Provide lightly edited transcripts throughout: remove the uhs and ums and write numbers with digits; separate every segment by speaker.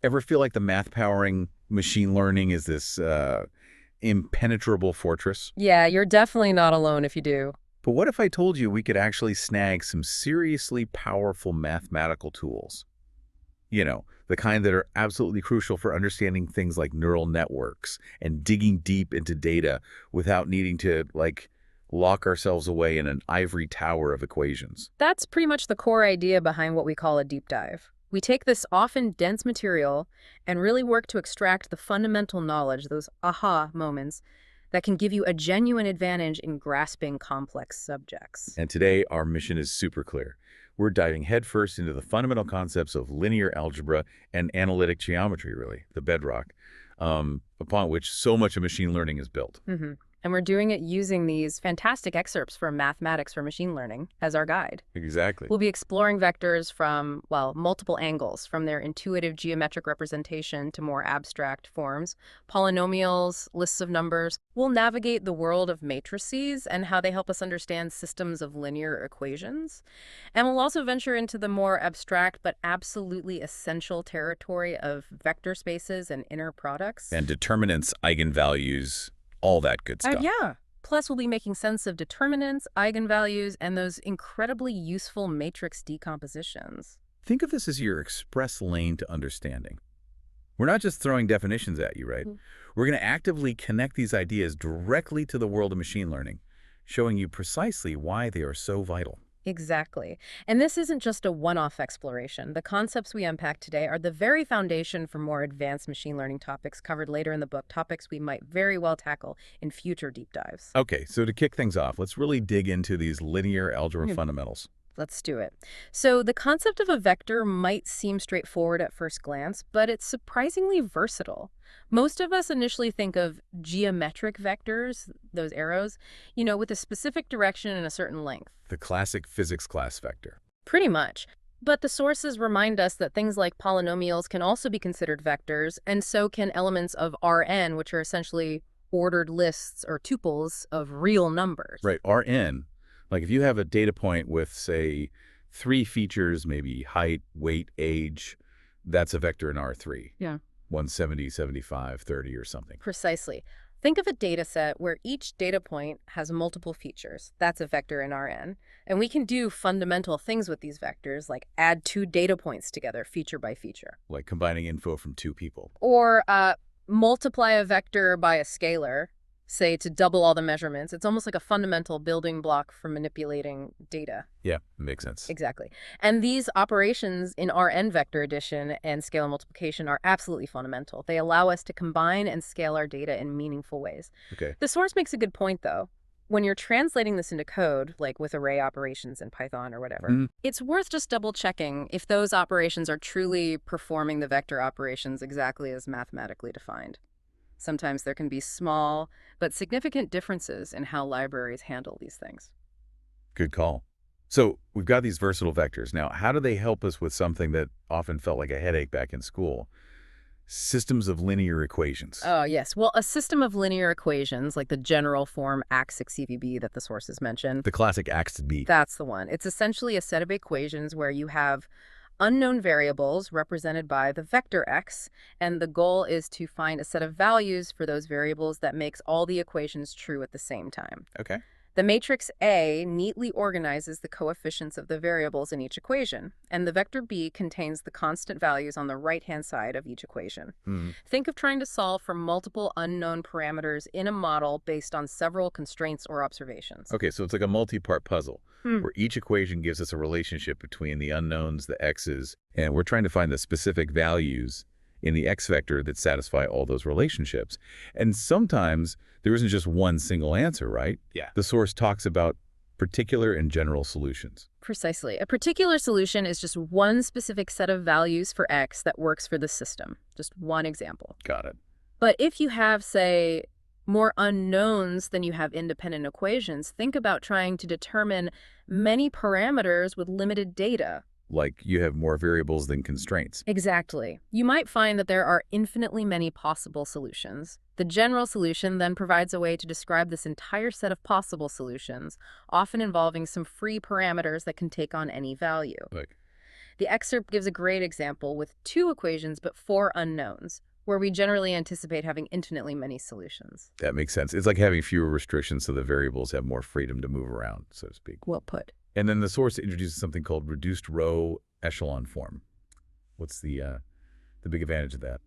Speaker 1: Ever feel like the math powering machine learning is this impenetrable fortress?
Speaker 2: Yeah, you're definitely not alone if you do.
Speaker 1: But what if I told you we could actually snag some seriously powerful mathematical tools? The kind that are absolutely crucial for understanding things like neural networks and digging deep into data without needing to, like, lock ourselves away in an ivory tower of equations.
Speaker 2: That's pretty much the core idea behind what we call a deep dive. We take this often dense material and really work to extract the fundamental knowledge, those aha moments, that can give you a genuine advantage in grasping complex subjects.
Speaker 1: And today, our mission is super clear. We're diving headfirst into the fundamental concepts of linear algebra and analytic geometry, really, the bedrock, upon which so much of machine learning is built.
Speaker 2: And we're doing it using these fantastic excerpts from Mathematics for Machine Learning as our guide.
Speaker 1: Exactly.
Speaker 2: We'll be exploring vectors from, well, multiple angles, from their intuitive geometric representation to more abstract forms, polynomials, lists of numbers. We'll navigate the world of matrices and how they help us understand systems of linear equations. And we'll also venture into the more abstract but absolutely essential territory of vector spaces and inner products.
Speaker 1: And determinants, eigenvalues, all that good stuff.
Speaker 2: Yeah. Plus, we'll be making sense of determinants, eigenvalues, and those incredibly useful matrix decompositions.
Speaker 1: Think of this as your express lane to understanding. We're not just throwing definitions at you, right? We're going to actively connect these ideas directly to the world of machine learning, showing you precisely why they are so vital.
Speaker 2: Exactly. And this isn't just a one-off exploration. The concepts we unpack today are the very foundation for more advanced machine learning topics covered later in the book, topics we might very well tackle in future deep dives.
Speaker 1: Okay, so to kick things off, let's really dig into these linear algebra fundamentals.
Speaker 2: Let's do it. So the concept of a vector might seem straightforward at first glance, but it's surprisingly versatile. Most of us initially think of geometric vectors, those arrows, with a specific direction and a certain length.
Speaker 1: The classic physics class vector.
Speaker 2: Pretty much. But the sources remind us that things like polynomials can also be considered vectors, and so can elements of Rn, which are essentially ordered lists or tuples of real numbers.
Speaker 1: Right, Rn. Like if you have a data point with, say, 3 features, maybe height, weight, age, that's a vector in R3.
Speaker 2: Yeah.
Speaker 1: 170, 75, 30 or something.
Speaker 2: Precisely. Think of a data set where each data point has multiple features. That's a vector in Rn. And we can do fundamental things with these vectors, like add 2 data points together, feature by feature.
Speaker 1: Like combining info from 2 people.
Speaker 2: Or multiply a vector by a scalar, say to double all the measurements. It's almost like a fundamental building block for manipulating data.
Speaker 1: Yeah, makes sense.
Speaker 2: Exactly. And these operations in Rn vector addition and scalar multiplication are absolutely fundamental. They allow us to combine and scale our data in meaningful ways.
Speaker 1: Okay.
Speaker 2: The source makes a good point, though. When you're translating this into code, like with array operations in Python or whatever, it's worth just double-checking if those operations are truly performing the vector operations exactly as mathematically defined. Sometimes there can be small but significant differences in how libraries handle these things.
Speaker 1: Good call. So we've got these versatile vectors. Now, how do they help us with something that often felt like a headache back in school? Systems of linear equations.
Speaker 2: Oh, yes. Well, a system of linear equations, like the general form AX6EVB that the sources mentioned.
Speaker 1: The classic AX-B.
Speaker 2: That's the one. It's essentially a set of equations where you have unknown variables represented by the vector x, and the goal is to find a set of values for those variables that makes all the equations true at the same time.
Speaker 1: Okay.
Speaker 2: The matrix A neatly organizes the coefficients of the variables in each equation, and the vector B contains the constant values on the right-hand side of each equation. Think of trying to solve for multiple unknown parameters in a model based on several constraints or observations.
Speaker 1: Okay, so it's like a multi-part puzzle where each equation gives us a relationship between the unknowns, the x's, and we're trying to find the specific values in the x vector that satisfy all those relationships. And sometimes there isn't just one single answer, right? Yeah. The source talks about particular and general solutions.
Speaker 2: Precisely. A particular solution is just one specific set of values for x that works for the system. Just one example.
Speaker 1: Got it.
Speaker 2: But if you have, say, more unknowns than you have independent equations, think about trying to determine many parameters with limited data.
Speaker 1: Like you have more variables than constraints.
Speaker 2: Exactly. You might find that there are infinitely many possible solutions. The general solution then provides a way to describe this entire set of possible solutions, often involving some free parameters that can take on any value. The excerpt gives a great example with 2 equations but 4 unknowns, where we generally anticipate having infinitely many solutions.
Speaker 1: That makes sense. It's like having fewer restrictions so the variables have more freedom to move around, so to speak.
Speaker 2: Well put.
Speaker 1: And then the source introduces something called reduced row echelon form. What's the big advantage of that?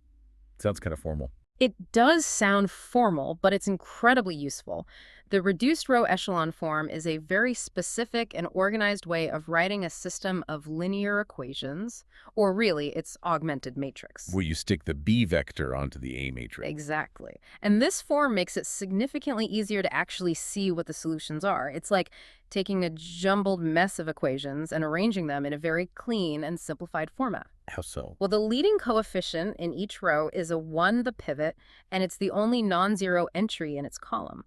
Speaker 1: Sounds kind of formal.
Speaker 2: It does sound formal, but it's incredibly useful. The reduced row echelon form is a very specific and organized way of writing a system of linear equations, or really, it's augmented matrix.
Speaker 1: Where you stick the B vector onto the A matrix.
Speaker 2: Exactly. And this form makes it significantly easier to actually see what the solutions are. It's like taking a jumbled mess of equations and arranging them in a very clean and simplified format.
Speaker 1: How so?
Speaker 2: Well, the leading coefficient in each row is a 1, the pivot, and it's the only non-zero entry in its column.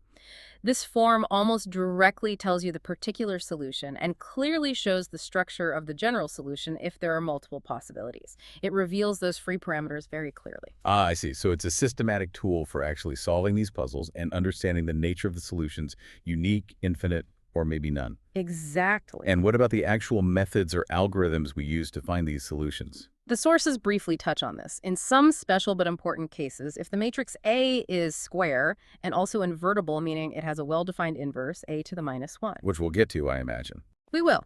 Speaker 2: This form almost directly tells you the particular solution and clearly shows the structure of the general solution if there are multiple possibilities. It reveals those free parameters very clearly.
Speaker 1: Ah, I see. So it's a systematic tool for actually solving these puzzles and understanding the nature of the solutions, unique, infinite, or maybe none.
Speaker 2: Exactly.
Speaker 1: And what about the actual methods or algorithms we use to find these solutions?
Speaker 2: The sources briefly touch on this. In some special but important cases, if the matrix A is square and also invertible, meaning it has a well-defined inverse, A to the -1.
Speaker 1: Which we'll get to, I imagine.
Speaker 2: We will.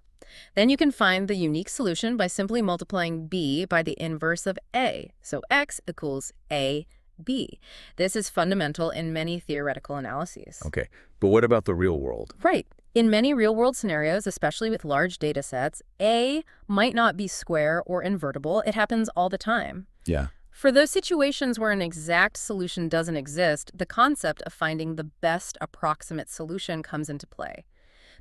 Speaker 2: Then you can find the unique solution by simply multiplying B by the inverse of A. So X equals AB. This is fundamental in many theoretical analyses.
Speaker 1: Okay, but what about the real world?
Speaker 2: Right. In many real-world scenarios, especially with large data sets, A might not be square or invertible. It happens all the time.
Speaker 1: Yeah.
Speaker 2: For those situations where an exact solution doesn't exist, the concept of finding the best approximate solution comes into play.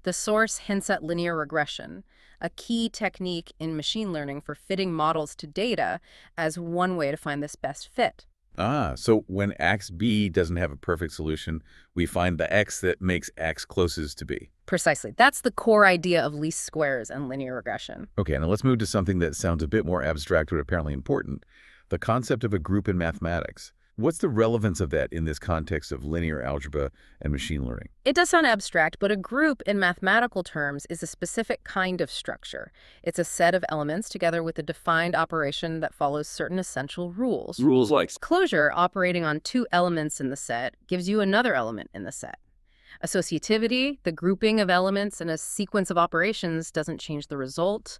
Speaker 2: The source hints at linear regression, a key technique in machine learning for fitting models to data as one way to find this best fit.
Speaker 1: Ah, so when XB doesn't have a perfect solution, we find the X that makes X closest to B.
Speaker 2: Precisely. That's the core idea of least squares and linear regression.
Speaker 1: Okay, now let's move to something that sounds a bit more abstract but apparently important, the concept of a group in mathematics. What's the relevance of that in this context of linear algebra and machine learning?
Speaker 2: It does sound abstract, but a group in mathematical terms is a specific kind of structure. It's a set of elements together with a defined operation that follows certain essential rules.
Speaker 1: Rules like
Speaker 2: Closure, operating on 2 elements in the set, gives you another element in the set. Associativity, the grouping of elements in a sequence of operations, doesn't change the result.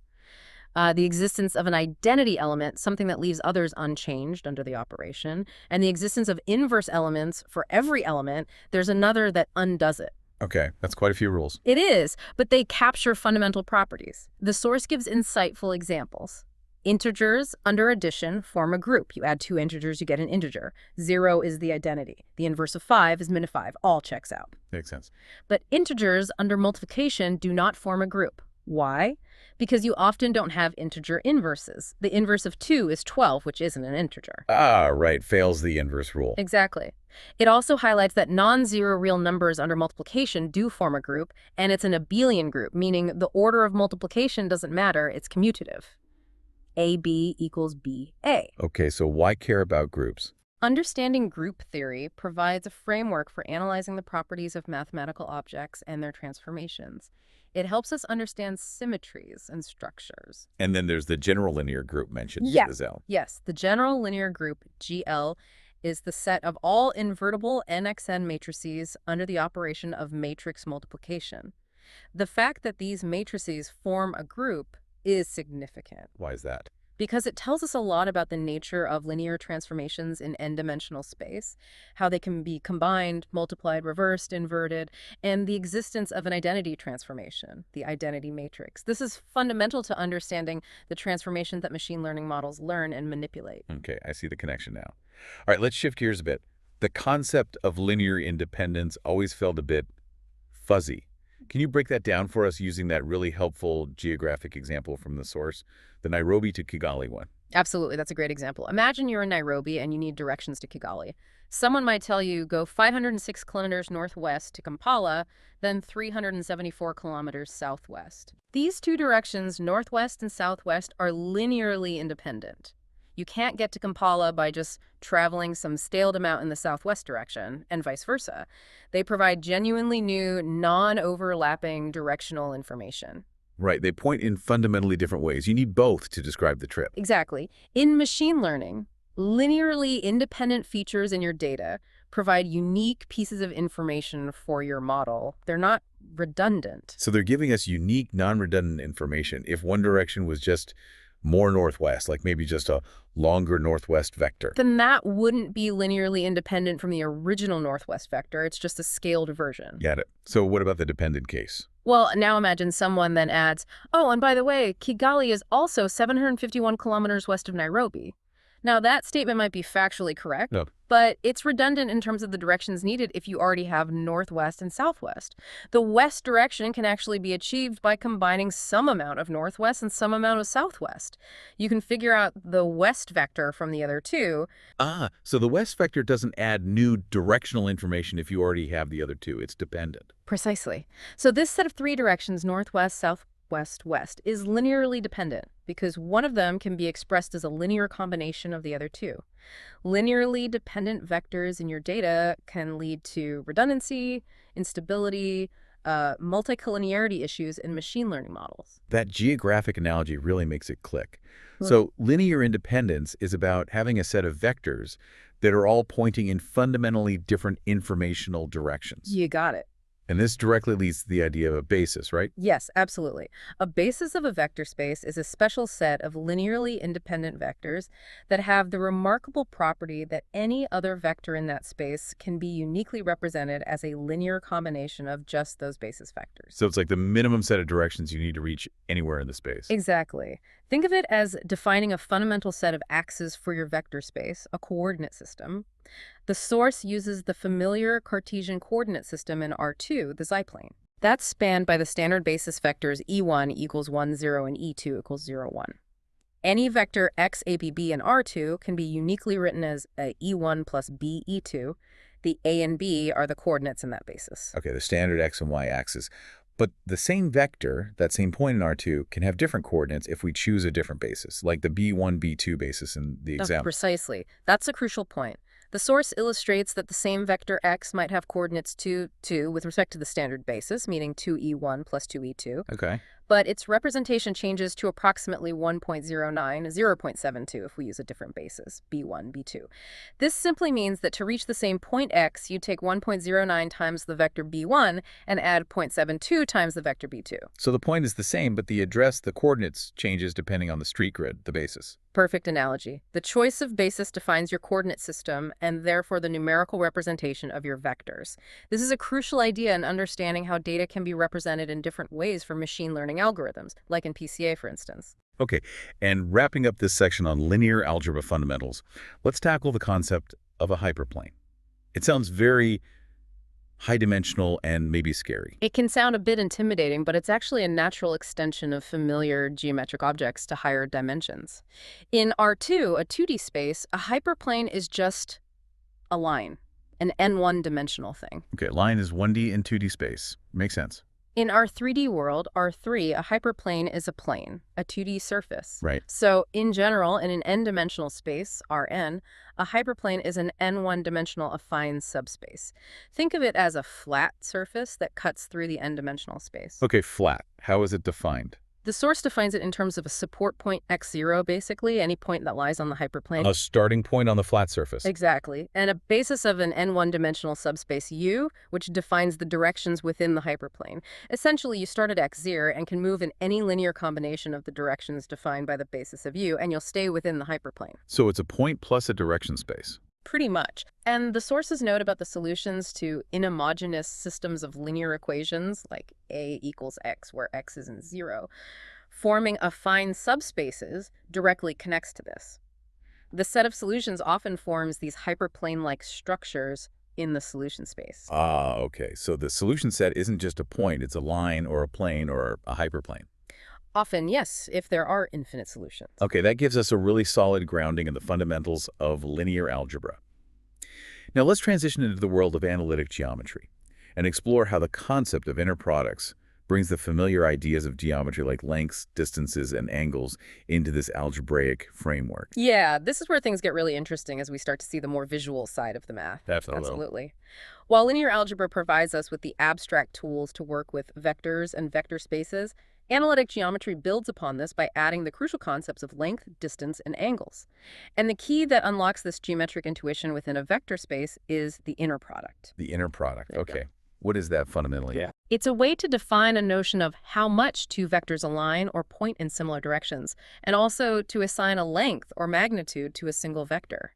Speaker 2: The existence of an identity element, something that leaves others unchanged under the operation, and the existence of inverse elements for every element, there's another that undoes it.
Speaker 1: Okay, that's quite a few rules.
Speaker 2: It is, but they capture fundamental properties. The source gives insightful examples. Integers under addition form a group. You add 2 integers, you get an integer. 0 is the identity. The inverse of 5 is -5. All checks out.
Speaker 1: Makes sense.
Speaker 2: But integers under multiplication do not form a group. Why? Because you often don't have integer inverses. The inverse of 2 is 12, which isn't an integer.
Speaker 1: Ah, right, fails the inverse rule.
Speaker 2: Exactly. It also highlights that non-zero real numbers under multiplication do form a group, and it's an abelian group, meaning the order of multiplication doesn't matter, it's commutative. AB equals BA.
Speaker 1: Okay, so why care about groups?
Speaker 2: Understanding group theory provides a framework for analyzing the properties of mathematical objects and their transformations. It helps us understand symmetries and structures.
Speaker 1: And then there's the general linear group mentioned,
Speaker 2: Yeah.
Speaker 1: Zell.
Speaker 2: Yes, the general linear group, GL, is the set of all invertible NXN matrices under the operation of matrix multiplication. The fact that these matrices form a group is significant
Speaker 1: Why is that?
Speaker 2: because it tells us a lot about the nature of linear transformations in n-dimensional space, how they can be combined, multiplied, reversed, inverted, and the existence of an identity transformation, the identity matrix. This is fundamental to understanding the transformation that machine learning models learn and manipulate.
Speaker 1: Okay, I see the connection now. All right, let's shift gears a bit. The concept of linear independence always felt a bit fuzzy. Can you break that down for us using that really helpful geographic example from the source, the Nairobi to Kigali one?
Speaker 2: Absolutely, that's a great example. Imagine you're in Nairobi and you need directions to Kigali. Someone might tell you go 506 kilometers northwest to Kampala, then 374 kilometers southwest. These 2 directions, northwest and southwest, are linearly independent. You can't get to Kampala by just traveling some staled amount in the southwest direction, and vice versa. They provide genuinely new, non-overlapping directional information.
Speaker 1: Right, they point in fundamentally different ways. You need both to describe the trip.
Speaker 2: Exactly. In machine learning, linearly independent features in your data provide unique pieces of information for your model. They're not redundant.
Speaker 1: So they're giving us unique, non-redundant information. If one direction was just more northwest, like maybe just a longer northwest vector.
Speaker 2: Then that wouldn't be linearly independent from the original northwest vector. It's just a scaled version.
Speaker 1: Got it. So what about the dependent case?
Speaker 2: Well, now imagine someone then adds, oh, and by the way, Kigali is also 751 kilometers west of Nairobi. Now, that statement might be factually correct,
Speaker 1: No.
Speaker 2: but it's redundant in terms of the directions needed if you already have northwest and southwest. The west direction can actually be achieved by combining some amount of northwest and some amount of southwest. You can figure out the west vector from the other two.
Speaker 1: So the west vector doesn't add new directional information if you already have the other two. It's dependent.
Speaker 2: Precisely. So this set of three directions, northwest, southwest, west, is linearly dependent because one of them can be expressed as a linear combination of the other two. Linearly dependent vectors in your data can lead to redundancy, instability, multicollinearity issues in machine learning models.
Speaker 1: That geographic analogy really makes it click. So linear independence is about having a set of vectors that are all pointing in fundamentally different informational directions.
Speaker 2: You got it.
Speaker 1: And this directly leads to the idea of a basis, right?
Speaker 2: Yes, absolutely. A basis of a vector space is a special set of linearly independent vectors that have the remarkable property that any other vector in that space can be uniquely represented as a linear combination of just those basis vectors.
Speaker 1: So it's like the minimum set of directions you need to reach anywhere in the space.
Speaker 2: Exactly. Think of it as defining a fundamental set of axes for your vector space, a coordinate system. The source uses the familiar Cartesian coordinate system in R2, the z-plane. That's spanned by the standard basis vectors E1 equals 1, 0, and E2 equals 0, 1. Any vector x, a, b, b in R2 can be uniquely written as a E1 plus b, E2. The a and b are the coordinates in that basis.
Speaker 1: Okay, the standard x and y axis. But the same vector, that same point in R2, can have different coordinates if we choose a different basis, like the B1, B2 basis in the example.
Speaker 2: Precisely. That's a crucial point. The source illustrates that the same vector x might have coordinates 2, 2 with respect to the standard basis, meaning 2e1 plus 2e2.
Speaker 1: Okay.
Speaker 2: But its representation changes to approximately 1.09, 0.72 if we use a different basis, b1, b2. This simply means that to reach the same point x, you take 1.09 times the vector b1 and add 0.72 times the vector b2.
Speaker 1: So the point is the same, but the address, the coordinates, changes depending on the street grid, the basis.
Speaker 2: Perfect analogy. The choice of basis defines your coordinate system and therefore the numerical representation of your vectors. This is a crucial idea in understanding how data can be represented in different ways for machine learning algorithms, like in PCA, for instance.
Speaker 1: Okay, and wrapping up this section on linear algebra fundamentals, let's tackle the concept of a hyperplane. It sounds very high-dimensional and maybe scary.
Speaker 2: It can sound a bit intimidating, but it's actually a natural extension of familiar geometric objects to higher dimensions. In R2, a 2D space, a hyperplane is just a line, an n1 dimensional thing.
Speaker 1: Okay, line is 1D and 2D space. Makes sense.
Speaker 2: In our 3D world, R3, a hyperplane is a plane, a 2D surface.
Speaker 1: Right.
Speaker 2: So, in general, in an n-dimensional space, Rn, a hyperplane is an n1-dimensional affine subspace. Think of it as a flat surface that cuts through the n-dimensional space.
Speaker 1: Okay, flat. How is it defined?
Speaker 2: The source defines it in terms of a support point x0, basically, any point that lies on the hyperplane.
Speaker 1: A starting point on the flat surface.
Speaker 2: Exactly. And a basis of an n1-dimensional subspace U, which defines the directions within the hyperplane. Essentially, you start at x0 and can move in any linear combination of the directions defined by the basis of U, and you'll stay within the hyperplane.
Speaker 1: So it's a point plus a direction space.
Speaker 2: Pretty much. And the sources note about the solutions to inhomogeneous systems of linear equations, like A equals X, where X isn't 0, forming affine subspaces directly connects to this. The set of solutions often forms these hyperplane-like structures in the solution space.
Speaker 1: Okay. So the solution set isn't just a point, it's a line or a plane or a hyperplane.
Speaker 2: Often, yes, if there are infinite solutions.
Speaker 1: Okay, that gives us a really solid grounding in the fundamentals of linear algebra. Now let's transition into the world of analytic geometry and explore how the concept of inner products brings the familiar ideas of geometry like lengths, distances, and angles into this algebraic framework.
Speaker 2: Yeah, this is where things get really interesting as we start to see the more visual side of the math.
Speaker 1: Absolutely.
Speaker 2: While linear algebra provides us with the abstract tools to work with vectors and vector spaces, Analytic geometry builds upon this by adding the crucial concepts of length, distance, and angles. And the key that unlocks this geometric intuition within a vector space is the inner product.
Speaker 1: The inner product.
Speaker 2: There you go.
Speaker 1: Okay. What is that fundamentally?
Speaker 3: Yeah.
Speaker 2: It's a way to define a notion of how much two vectors align or point in similar directions, and also to assign a length or magnitude to a single vector.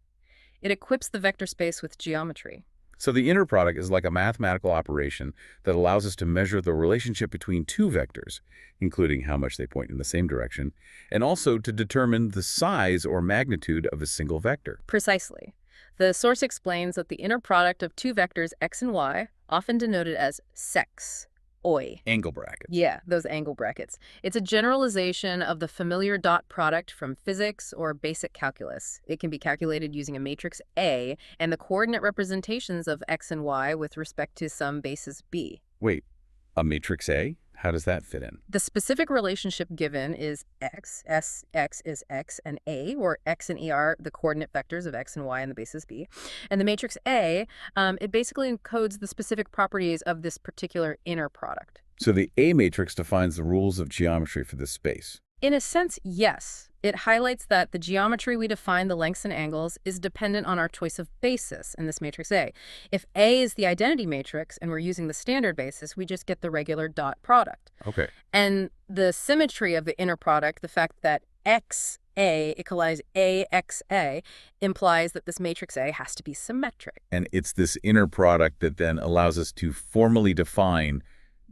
Speaker 2: It equips the vector space with geometry.
Speaker 1: So the inner product is like a mathematical operation that allows us to measure the relationship between two vectors, including how much they point in the same direction, and also to determine the size or magnitude of a single vector.
Speaker 2: Precisely. The source explains that the inner product of two vectors x and y, often denoted as sex, oi.
Speaker 1: Angle brackets.
Speaker 2: Yeah, those angle brackets. It's a generalization of the familiar dot product from physics or basic calculus. It can be calculated using a matrix A and the coordinate representations of x and y with respect to some basis B.
Speaker 1: Wait, a matrix A? How does that fit in?
Speaker 2: The specific relationship given is x is x, and A, where x and E are the coordinate vectors of x and y and the basis B. And the matrix A, it basically encodes the specific properties of this particular inner product.
Speaker 1: So the A matrix defines the rules of geometry for this space.
Speaker 2: In a sense, yes. It highlights that the geometry we define the lengths and angles is dependent on our choice of basis in this matrix A. If A is the identity matrix and we're using the standard basis, we just get the regular dot product.
Speaker 1: Okay.
Speaker 2: And the symmetry of the inner product, the fact that XA equals AXA, implies that this matrix A has to be symmetric.
Speaker 1: And it's this inner product that then allows us to formally define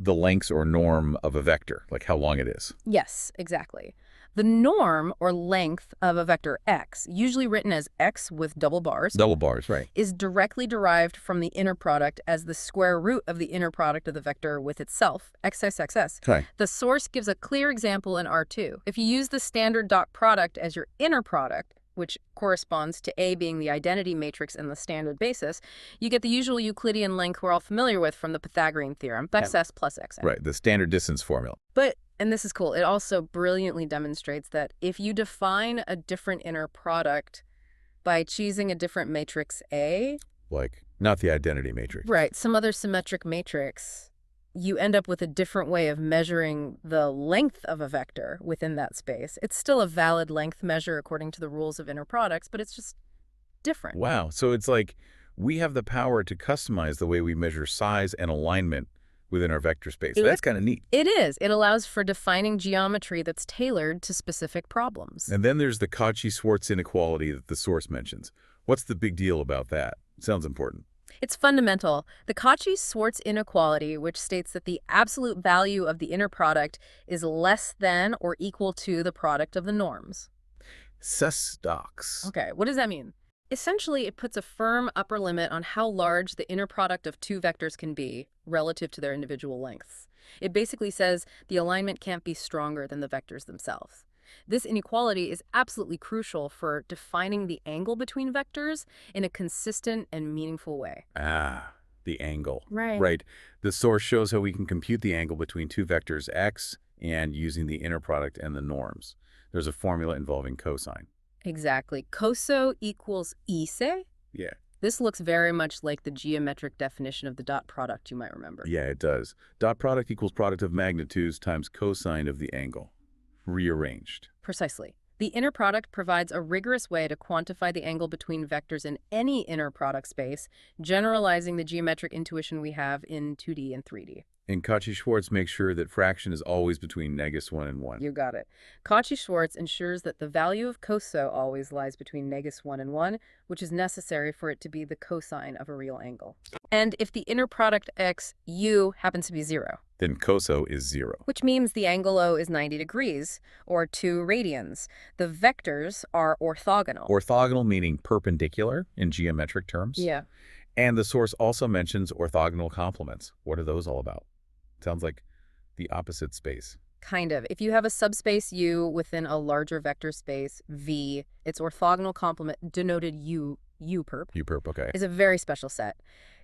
Speaker 1: the lengths or norm of a vector, like how long it is.
Speaker 2: Yes, exactly. The norm or length of a vector x, usually written as x with double bars,
Speaker 1: Right.
Speaker 2: is directly derived from the inner product as the square root of the inner product of the vector with itself, xs.
Speaker 1: Okay.
Speaker 2: The source gives a clear example in R2. If you use the standard dot product as your inner product, which corresponds to A being the identity matrix and the standard basis, you get the usual Euclidean length we're all familiar with from the Pythagorean theorem, xs plus xn.
Speaker 1: Right, the standard distance formula.
Speaker 2: But, and this is cool, it also brilliantly demonstrates that if you define a different inner product by choosing a different matrix A,
Speaker 1: Like, not the identity matrix.
Speaker 2: right, some other symmetric matrix, you end up with a different way of measuring the length of a vector within that space. It's still a valid length measure according to the rules of inner products, but it's just different.
Speaker 1: Wow, so it's like we have the power to customize the way we measure size and alignment within our vector space. That's kind of neat.
Speaker 2: It is. It allows for defining geometry that's tailored to specific problems.
Speaker 1: And then there's the Cauchy-Schwarz inequality that the source mentions. What's the big deal about that? Sounds important.
Speaker 2: It's fundamental. The Cauchy-Schwarz inequality, which states that the absolute value of the inner product is less than or equal to the product of the norms.
Speaker 1: Sus-docs.
Speaker 2: Okay, what does that mean? Essentially, it puts a firm upper limit on how large the inner product of two vectors can be relative to their individual lengths. It basically says the alignment can't be stronger than the vectors themselves. This inequality is absolutely crucial for defining the angle between vectors in a consistent and meaningful way.
Speaker 1: Ah, the angle.
Speaker 2: Right.
Speaker 1: Right. The source shows how we can compute the angle between two vectors x and using the inner product and the norms. There's a formula involving cosine.
Speaker 2: Exactly. Coso equals ise?
Speaker 1: Yeah.
Speaker 2: This looks very much like the geometric definition of the dot product you might remember.
Speaker 1: Yeah, it does. Dot product equals product of magnitudes times cosine of the angle. Rearranged.
Speaker 2: Precisely. The inner product provides a rigorous way to quantify the angle between vectors in any inner product space, generalizing the geometric intuition we have in 2D and 3D.
Speaker 1: And Cauchy-Schwarz makes sure that fraction is always between -1 and 1.
Speaker 2: You got it. Cauchy-Schwarz ensures that the value of coso always lies between -1 and 1, which is necessary for it to be the cosine of a real angle. And if the inner product x u happens to be 0,
Speaker 1: Then coso is 0.
Speaker 2: which means the angle O is 90 degrees, or 2 radians, the vectors are orthogonal.
Speaker 1: Orthogonal meaning perpendicular in geometric terms.
Speaker 2: Yeah.
Speaker 1: And the source also mentions orthogonal complements. What are those all about? Sounds like the opposite space.
Speaker 2: Kind of. If you have a subspace U within a larger vector space, V, its orthogonal complement, denoted U-perp,
Speaker 1: U-perp, okay.
Speaker 2: is a very special set.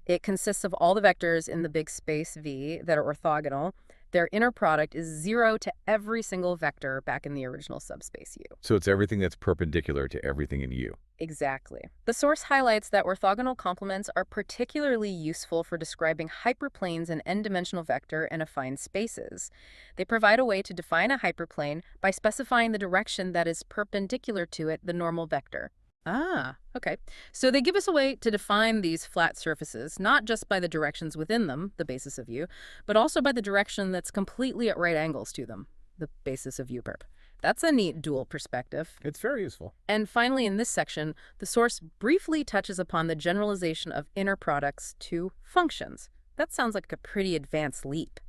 Speaker 2: It consists of all the vectors in the big space V that are orthogonal. Their inner product is 0 to every single vector back in the original subspace U.
Speaker 1: So it's everything that's perpendicular to everything in U.
Speaker 2: Exactly. The source highlights that orthogonal complements are particularly useful for describing hyperplanes in n-dimensional vector and affine spaces. They provide a way to define a hyperplane by specifying the direction that is perpendicular to it, the normal vector. Ah, okay. So they give us a way to define these flat surfaces, not just by the directions within them, the basis of u, but also by the direction that's completely at right angles to them, the basis of u-perp. That's a neat dual perspective.
Speaker 1: It's very useful.
Speaker 2: And finally, in this section, the source briefly touches upon the generalization of inner products to functions. That sounds like a pretty advanced leap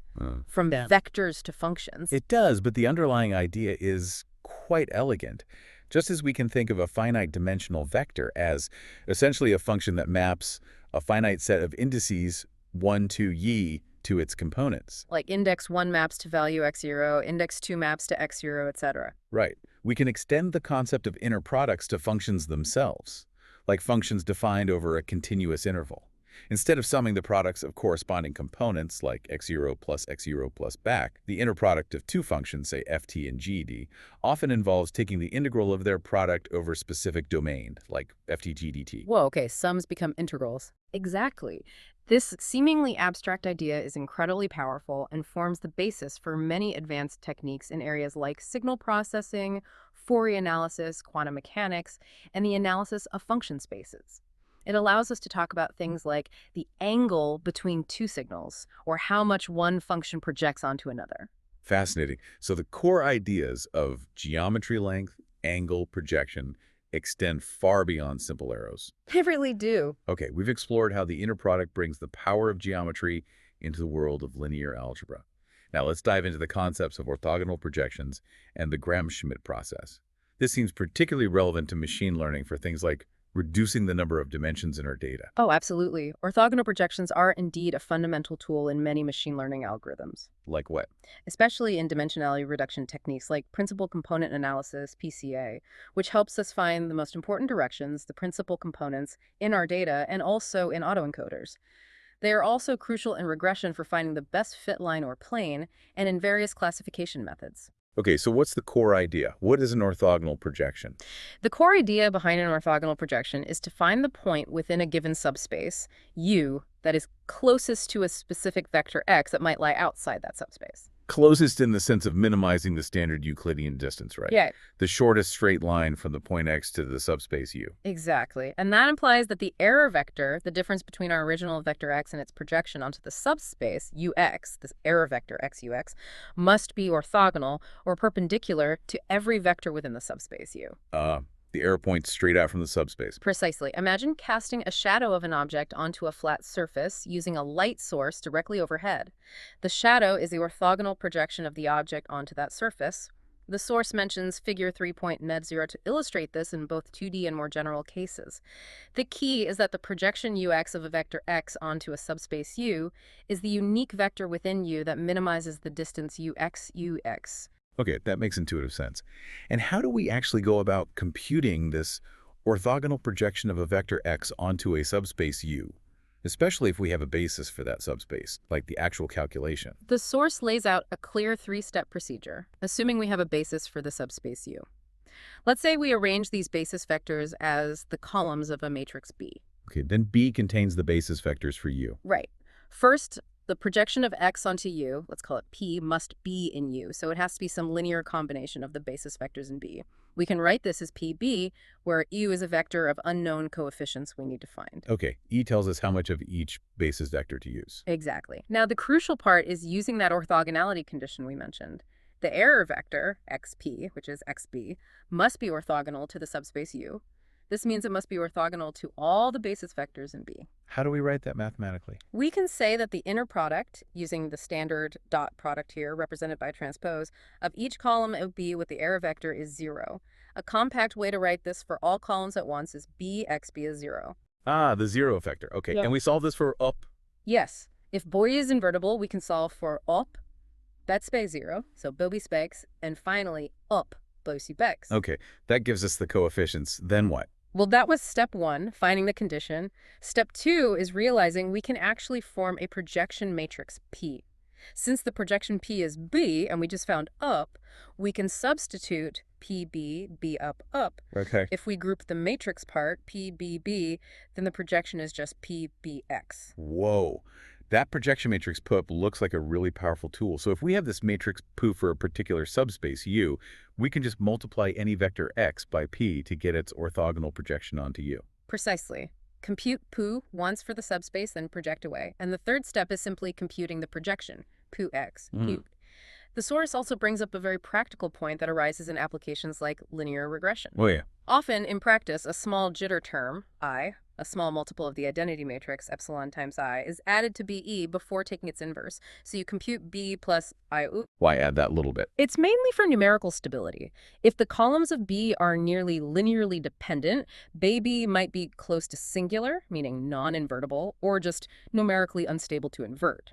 Speaker 2: from vectors to functions.
Speaker 1: It does, but the underlying idea is quite elegant. Just as we can think of a finite dimensional vector as essentially a function that maps a finite set of indices 1 to y to its components.
Speaker 2: Like index 1 maps to value x0, index 2 maps to x0, etc.
Speaker 1: Right. We can extend the concept of inner products to functions themselves, like functions defined over a continuous interval. Instead of summing the products of corresponding components, like x0 plus back, the inner product of two functions, say ft and gd, often involves taking the integral of their product over a specific domain, like ft/gdt.
Speaker 2: Whoa, okay, sums become integrals. Exactly. This seemingly abstract idea is incredibly powerful and forms the basis for many advanced techniques in areas like signal processing, Fourier analysis, quantum mechanics, and the analysis of function spaces. It allows us to talk about things like the angle between two signals, or how much one function projects onto another.
Speaker 1: Fascinating. So the core ideas of geometry length, angle, projection extend far beyond simple arrows.
Speaker 2: They really do.
Speaker 1: Okay, we've explored how the inner product brings the power of geometry into the world of linear algebra. Now let's dive into the concepts of orthogonal projections and the Gram-Schmidt process. This seems particularly relevant to machine learning for things like reducing the number of dimensions in our data.
Speaker 2: Oh, absolutely. Orthogonal projections are indeed a fundamental tool in many machine learning algorithms,
Speaker 1: Like what?
Speaker 2: especially in dimensionality reduction techniques like principal component analysis, PCA, which helps us find the most important directions, the principal components, in our data and also in autoencoders. They are also crucial in regression for finding the best fit line or plane and in various classification methods.
Speaker 1: Okay, so what's the core idea? What is an orthogonal projection?
Speaker 2: The core idea behind an orthogonal projection is to find the point within a given subspace, U, that is closest to a specific vector x that might lie outside that subspace.
Speaker 1: Closest in the sense of minimizing the standard Euclidean distance, right?
Speaker 2: Yeah,
Speaker 1: The shortest straight line from the point x to the subspace U.
Speaker 2: exactly. And that implies that the error vector, the difference between our original vector x and its projection onto the subspace, ux, this error vector xux, must be orthogonal or perpendicular to every vector within the subspace U.
Speaker 1: The arrow points straight out from the subspace.
Speaker 2: Precisely. Imagine casting a shadow of an object onto a flat surface using a light source directly overhead. The shadow is the orthogonal projection of the object onto that surface. The source mentions figure 3.net0 to illustrate this in both 2D and more general cases. The key is that the projection ux of a vector x onto a subspace U is the unique vector within U that minimizes the distance ux.
Speaker 1: Okay, that makes intuitive sense. And how do we actually go about computing this orthogonal projection of a vector x onto a subspace U, especially if we have a basis for that subspace, like the actual calculation?
Speaker 2: The source lays out a clear three-step procedure, assuming we have a basis for the subspace U. Let's say we arrange these basis vectors as the columns of a matrix B.
Speaker 1: Okay, then B contains the basis vectors for U.
Speaker 2: Right. First, the projection of x onto U, let's call it P, must be in U, so it has to be some linear combination of the basis vectors in B. We can write this as PB, where U is a vector of unknown coefficients we need to find.
Speaker 1: Okay, E tells us how much of each basis vector to use.
Speaker 2: Exactly. Now, the crucial part is using that orthogonality condition we mentioned. The error vector, xp, which is xb, must be orthogonal to the subspace U. This means it must be orthogonal to all the basis vectors in B.
Speaker 1: How do we write that mathematically?
Speaker 2: We can say that the inner product, using the standard dot product here, represented by transpose, of each column of B with the error vector is 0. A compact way to write this for all columns at once is bxb is 0.
Speaker 1: Ah, the zero factor. Okay,
Speaker 2: Yeah.
Speaker 1: and we solve this for up.
Speaker 2: Yes, if Boy is invertible, we can solve for up, betspace 0, so Boby specs, and finally up, Bosi bex.
Speaker 1: Okay, that gives us the coefficients. Then what?
Speaker 2: Well, that was step 1, finding the condition. Step 2 is realizing we can actually form a projection matrix P. Since the projection P is B and we just found up, we can substitute PB, B up, up.
Speaker 1: Okay.
Speaker 2: If we group the matrix part, PBB, then the projection is just PBX.
Speaker 1: Whoa. That projection matrix PUP looks like a really powerful tool. So if we have this matrix PU for a particular subspace U, we can just multiply any vector X by P to get its orthogonal projection onto U.
Speaker 2: Precisely. Compute PU once for the subspace, then project away. And the third step is simply computing the projection, PUX, cubed. The source also brings up a very practical point that arises in applications like linear regression.
Speaker 1: Oh, yeah.
Speaker 2: Often, in practice, a small jitter term, I, a small multiple of the identity matrix, epsilon times I, is added to BE before taking its inverse. So you compute B plus I.
Speaker 1: Why add that little bit?
Speaker 2: It's mainly for numerical stability. If the columns of B are nearly linearly dependent, baby might be close to singular, meaning non-invertible, or just numerically unstable to invert.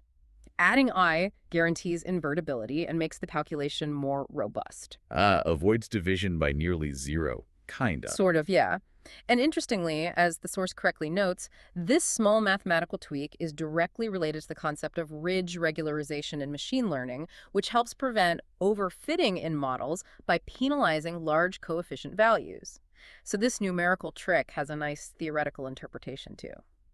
Speaker 2: Adding I guarantees invertibility and makes the calculation more robust.
Speaker 1: Avoids division by nearly zero. Kinda.
Speaker 2: Sort of, yeah. And interestingly, as the source correctly notes, this small mathematical tweak is directly related to the concept of ridge regularization in machine learning, which helps prevent overfitting in models by penalizing large coefficient values. So this numerical trick has a nice theoretical interpretation too.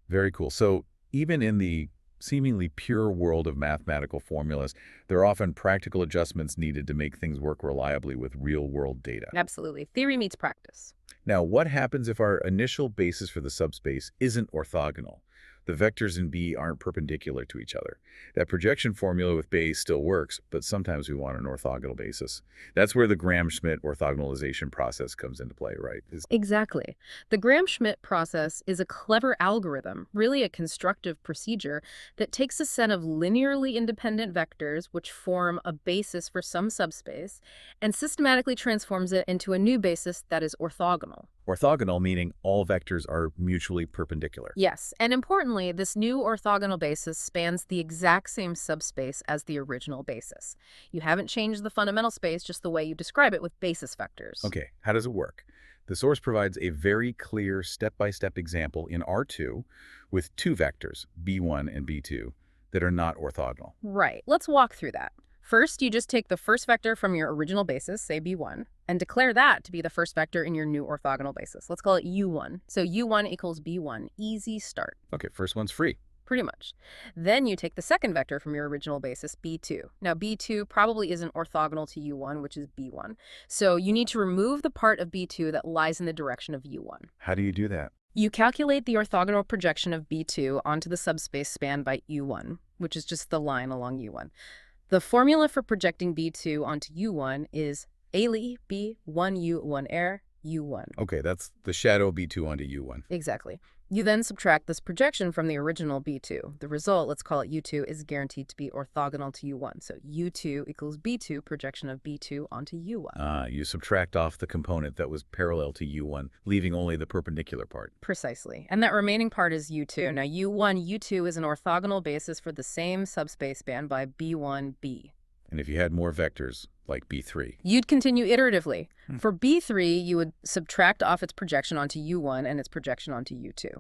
Speaker 1: Very cool. So even in the seemingly pure world of mathematical formulas, there are often practical adjustments needed to make things work reliably with real-world data.
Speaker 2: Absolutely. Theory meets practice.
Speaker 1: Now, what happens if our initial basis for the subspace isn't orthogonal? The vectors in B aren't perpendicular to each other. That projection formula with base still works, but sometimes we want an orthogonal basis. That's where the Gram-Schmidt orthogonalization process comes into play, right?
Speaker 2: Exactly. The Gram-Schmidt process is a clever algorithm, really a constructive procedure, that takes a set of linearly independent vectors which form a basis for some subspace and systematically transforms it into a new basis that is orthogonal.
Speaker 1: Orthogonal meaning all vectors are mutually perpendicular.
Speaker 2: Yes, and importantly, this new orthogonal basis spans the exact same subspace as the original basis. You haven't changed the fundamental space, just the way you describe it with basis vectors.
Speaker 1: Okay, how does it work? The source provides a very clear step-by-step example in R2 with two vectors, B1 and B2, that are not orthogonal.
Speaker 2: Right, let's walk through that. First, you just take the first vector from your original basis, say B1, and declare that to be the first vector in your new orthogonal basis. Let's call it U1. So U1 equals B1. Easy start.
Speaker 1: Okay, first one's free.
Speaker 2: Pretty much. Then you take the second vector from your original basis, B2. Now, B2 probably isn't orthogonal to U1, which is B1. So you need to remove the part of B2 that lies in the direction of U1.
Speaker 1: How do you do that?
Speaker 2: You calculate the orthogonal projection of B2 onto the subspace spanned by U1, which is just the line along U1. The formula for projecting B2 onto U1 is ALI B1U1 air U1.
Speaker 1: Okay, that's the shadow B2 onto U1.
Speaker 2: Exactly. You then subtract this projection from the original B2. The result, let's call it U2, is guaranteed to be orthogonal to U1. So U2 equals B2, projection of B2 onto U1.
Speaker 1: You subtract off the component that was parallel to U1, leaving only the perpendicular part.
Speaker 2: Precisely. And that remaining part is U2. Now, U1, U2 is an orthogonal basis for the same subspace spanned by B1B.
Speaker 1: And if you had more vectors, like B3,
Speaker 2: you'd continue iteratively. For B3, you would subtract off its projection onto U1 and its projection onto U2.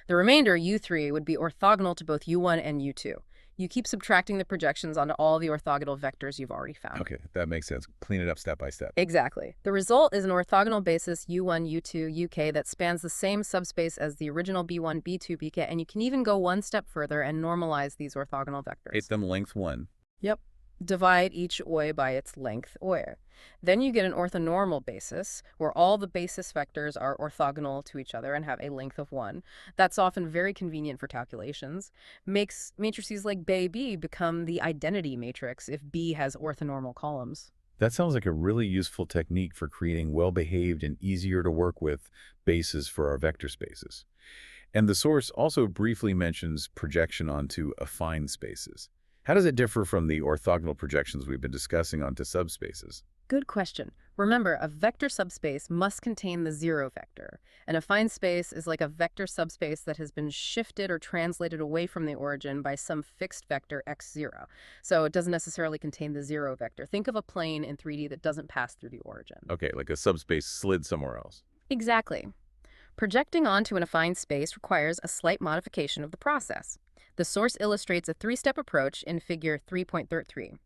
Speaker 2: The remainder, U3, would be orthogonal to both U1 and U2. You keep subtracting the projections onto all the orthogonal vectors you've already found.
Speaker 1: Okay, that makes sense. Clean it up step by step.
Speaker 2: Exactly. The result is an orthogonal basis U1, U2, UK that spans the same subspace as the original B1, B2, BK, and you can even go one step further and normalize these orthogonal vectors.
Speaker 1: Make them length 1.
Speaker 2: Yep. Divide each OI by its length OI. Then you get an orthonormal basis, where all the basis vectors are orthogonal to each other and have a length of 1. That's often very convenient for calculations. Makes matrices like B become the identity matrix if B has orthonormal columns.
Speaker 1: That sounds like a really useful technique for creating well-behaved and easier to work with bases for our vector spaces. And the source also briefly mentions projection onto affine spaces. How does it differ from the orthogonal projections we've been discussing onto subspaces?
Speaker 2: Good question. Remember, a vector subspace must contain the zero vector. An affine space is like a vector subspace that has been shifted or translated away from the origin by some fixed vector x0. So it doesn't necessarily contain the zero vector. Think of a plane in 3D that doesn't pass through the origin.
Speaker 1: Okay, like a subspace slid somewhere else.
Speaker 2: Exactly. Projecting onto an affine space requires a slight modification of the process. The source illustrates a three-step approach in figure 3.33.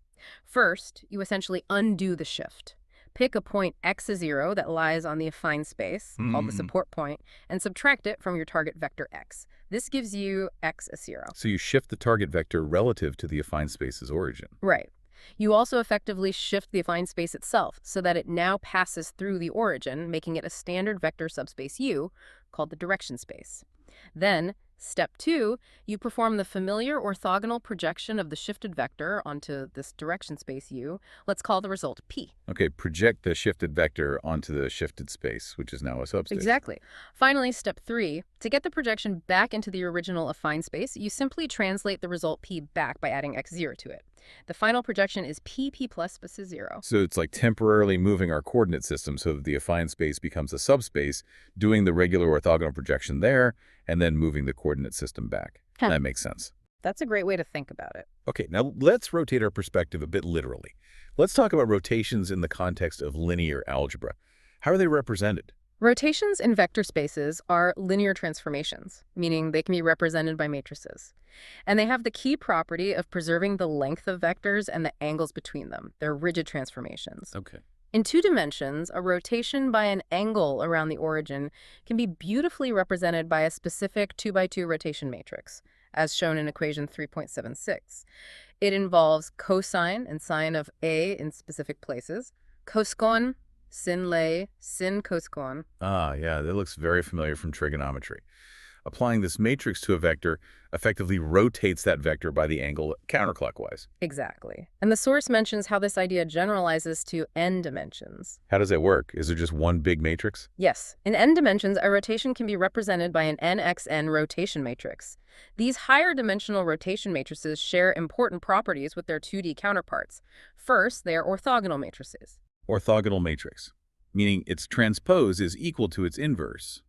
Speaker 2: First, you essentially undo the shift. Pick a point x0 that lies on the affine space, called the support point, and subtract it from your target vector x. This gives you x0.
Speaker 1: So you shift the target vector relative to the affine space's origin.
Speaker 2: Right. You also effectively shift the affine space itself so that it now passes through the origin, making it a standard vector subspace U, called the direction space. Then, step 2, you perform the familiar orthogonal projection of the shifted vector onto this direction space U. Let's call the result P.
Speaker 1: Okay, project the shifted vector onto the shifted space, which is now a subspace.
Speaker 2: Exactly. Finally, step 3, to get the projection back into the original affine space, you simply translate the result P back by adding x0 to it. The final projection is P plus space 0.
Speaker 1: So it's like temporarily moving our coordinate system so that the affine space becomes a subspace, doing the regular orthogonal projection there, and then moving the coordinate system back. That makes sense.
Speaker 2: That's a great way to think about it.
Speaker 1: Okay, now let's rotate our perspective a bit literally. Let's talk about rotations in the context of linear algebra. How are they represented?
Speaker 2: Rotations in vector spaces are linear transformations, meaning they can be represented by matrices. And they have the key property of preserving the length of vectors and the angles between them. They're rigid transformations.
Speaker 1: Okay.
Speaker 2: In 2 dimensions, a rotation by an angle around the origin can be beautifully represented by a specific 2x2 rotation matrix, as shown in equation 3.76. It involves cosine and sine of A in specific places, coscon, sin lay, sin coscon.
Speaker 1: Ah, yeah, that looks very familiar from trigonometry. Applying this matrix to a vector effectively rotates that vector by the angle counterclockwise.
Speaker 2: Exactly. And the source mentions how this idea generalizes to n dimensions.
Speaker 1: How does that work? Is there just one big matrix?
Speaker 2: Yes. In n dimensions, a rotation can be represented by an nxn rotation matrix. These higher dimensional rotation matrices share important properties with their 2D counterparts. First, they are orthogonal matrices.
Speaker 1: Orthogonal matrix, meaning its transpose is equal to its inverse,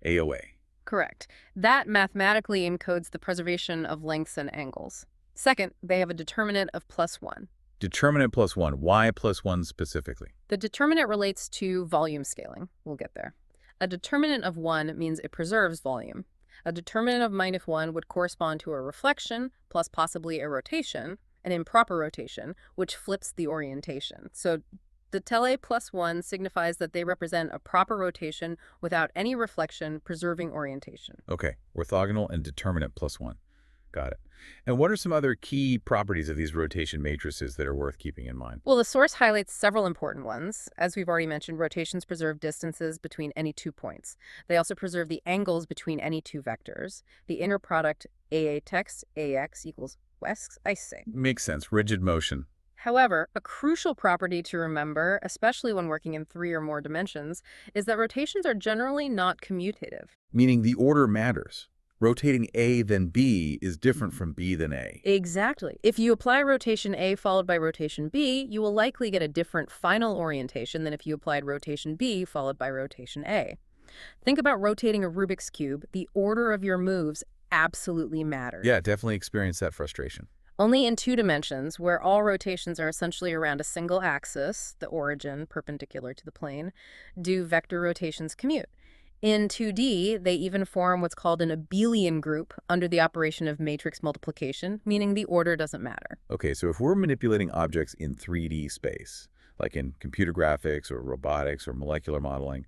Speaker 1: AOA.
Speaker 2: Correct. That mathematically encodes the preservation of lengths and angles. Second, they have a determinant of +1.
Speaker 1: Determinant +1. Why +1 specifically?
Speaker 2: The determinant relates to volume scaling. We'll get there. A determinant of 1 means it preserves volume. A determinant of -1 would correspond to a reflection plus possibly a rotation, an improper rotation, which flips the orientation. So the +1 signifies that they represent a proper rotation without any reflection, preserving orientation.
Speaker 1: Okay, orthogonal and determinant +1. Got it. And what are some other key properties of these rotation matrices that are worth keeping in mind?
Speaker 2: Well, the source highlights several important ones. As we've already mentioned, rotations preserve distances between any 2 points. They also preserve the angles between any 2 vectors. The inner product AA text AX equals West, I say.
Speaker 1: Makes sense. Rigid motion.
Speaker 2: However, a crucial property to remember, especially when working in 3 or more dimensions, is that rotations are generally not commutative.
Speaker 1: Meaning the order matters. Rotating A then B is different from B then A.
Speaker 2: Exactly. If you apply rotation A followed by rotation B, you will likely get a different final orientation than if you applied rotation B followed by rotation A. Think about rotating a Rubik's Cube. The order of your moves absolutely matters.
Speaker 1: Yeah, definitely experienced that frustration.
Speaker 2: Only in 2 dimensions, where all rotations are essentially around a single axis, the origin perpendicular to the plane, do vector rotations commute. In 2D, they even form what's called an abelian group under the operation of matrix multiplication, meaning the order doesn't matter.
Speaker 1: Okay, so if we're manipulating objects in 3D space, like in computer graphics or robotics or molecular modeling,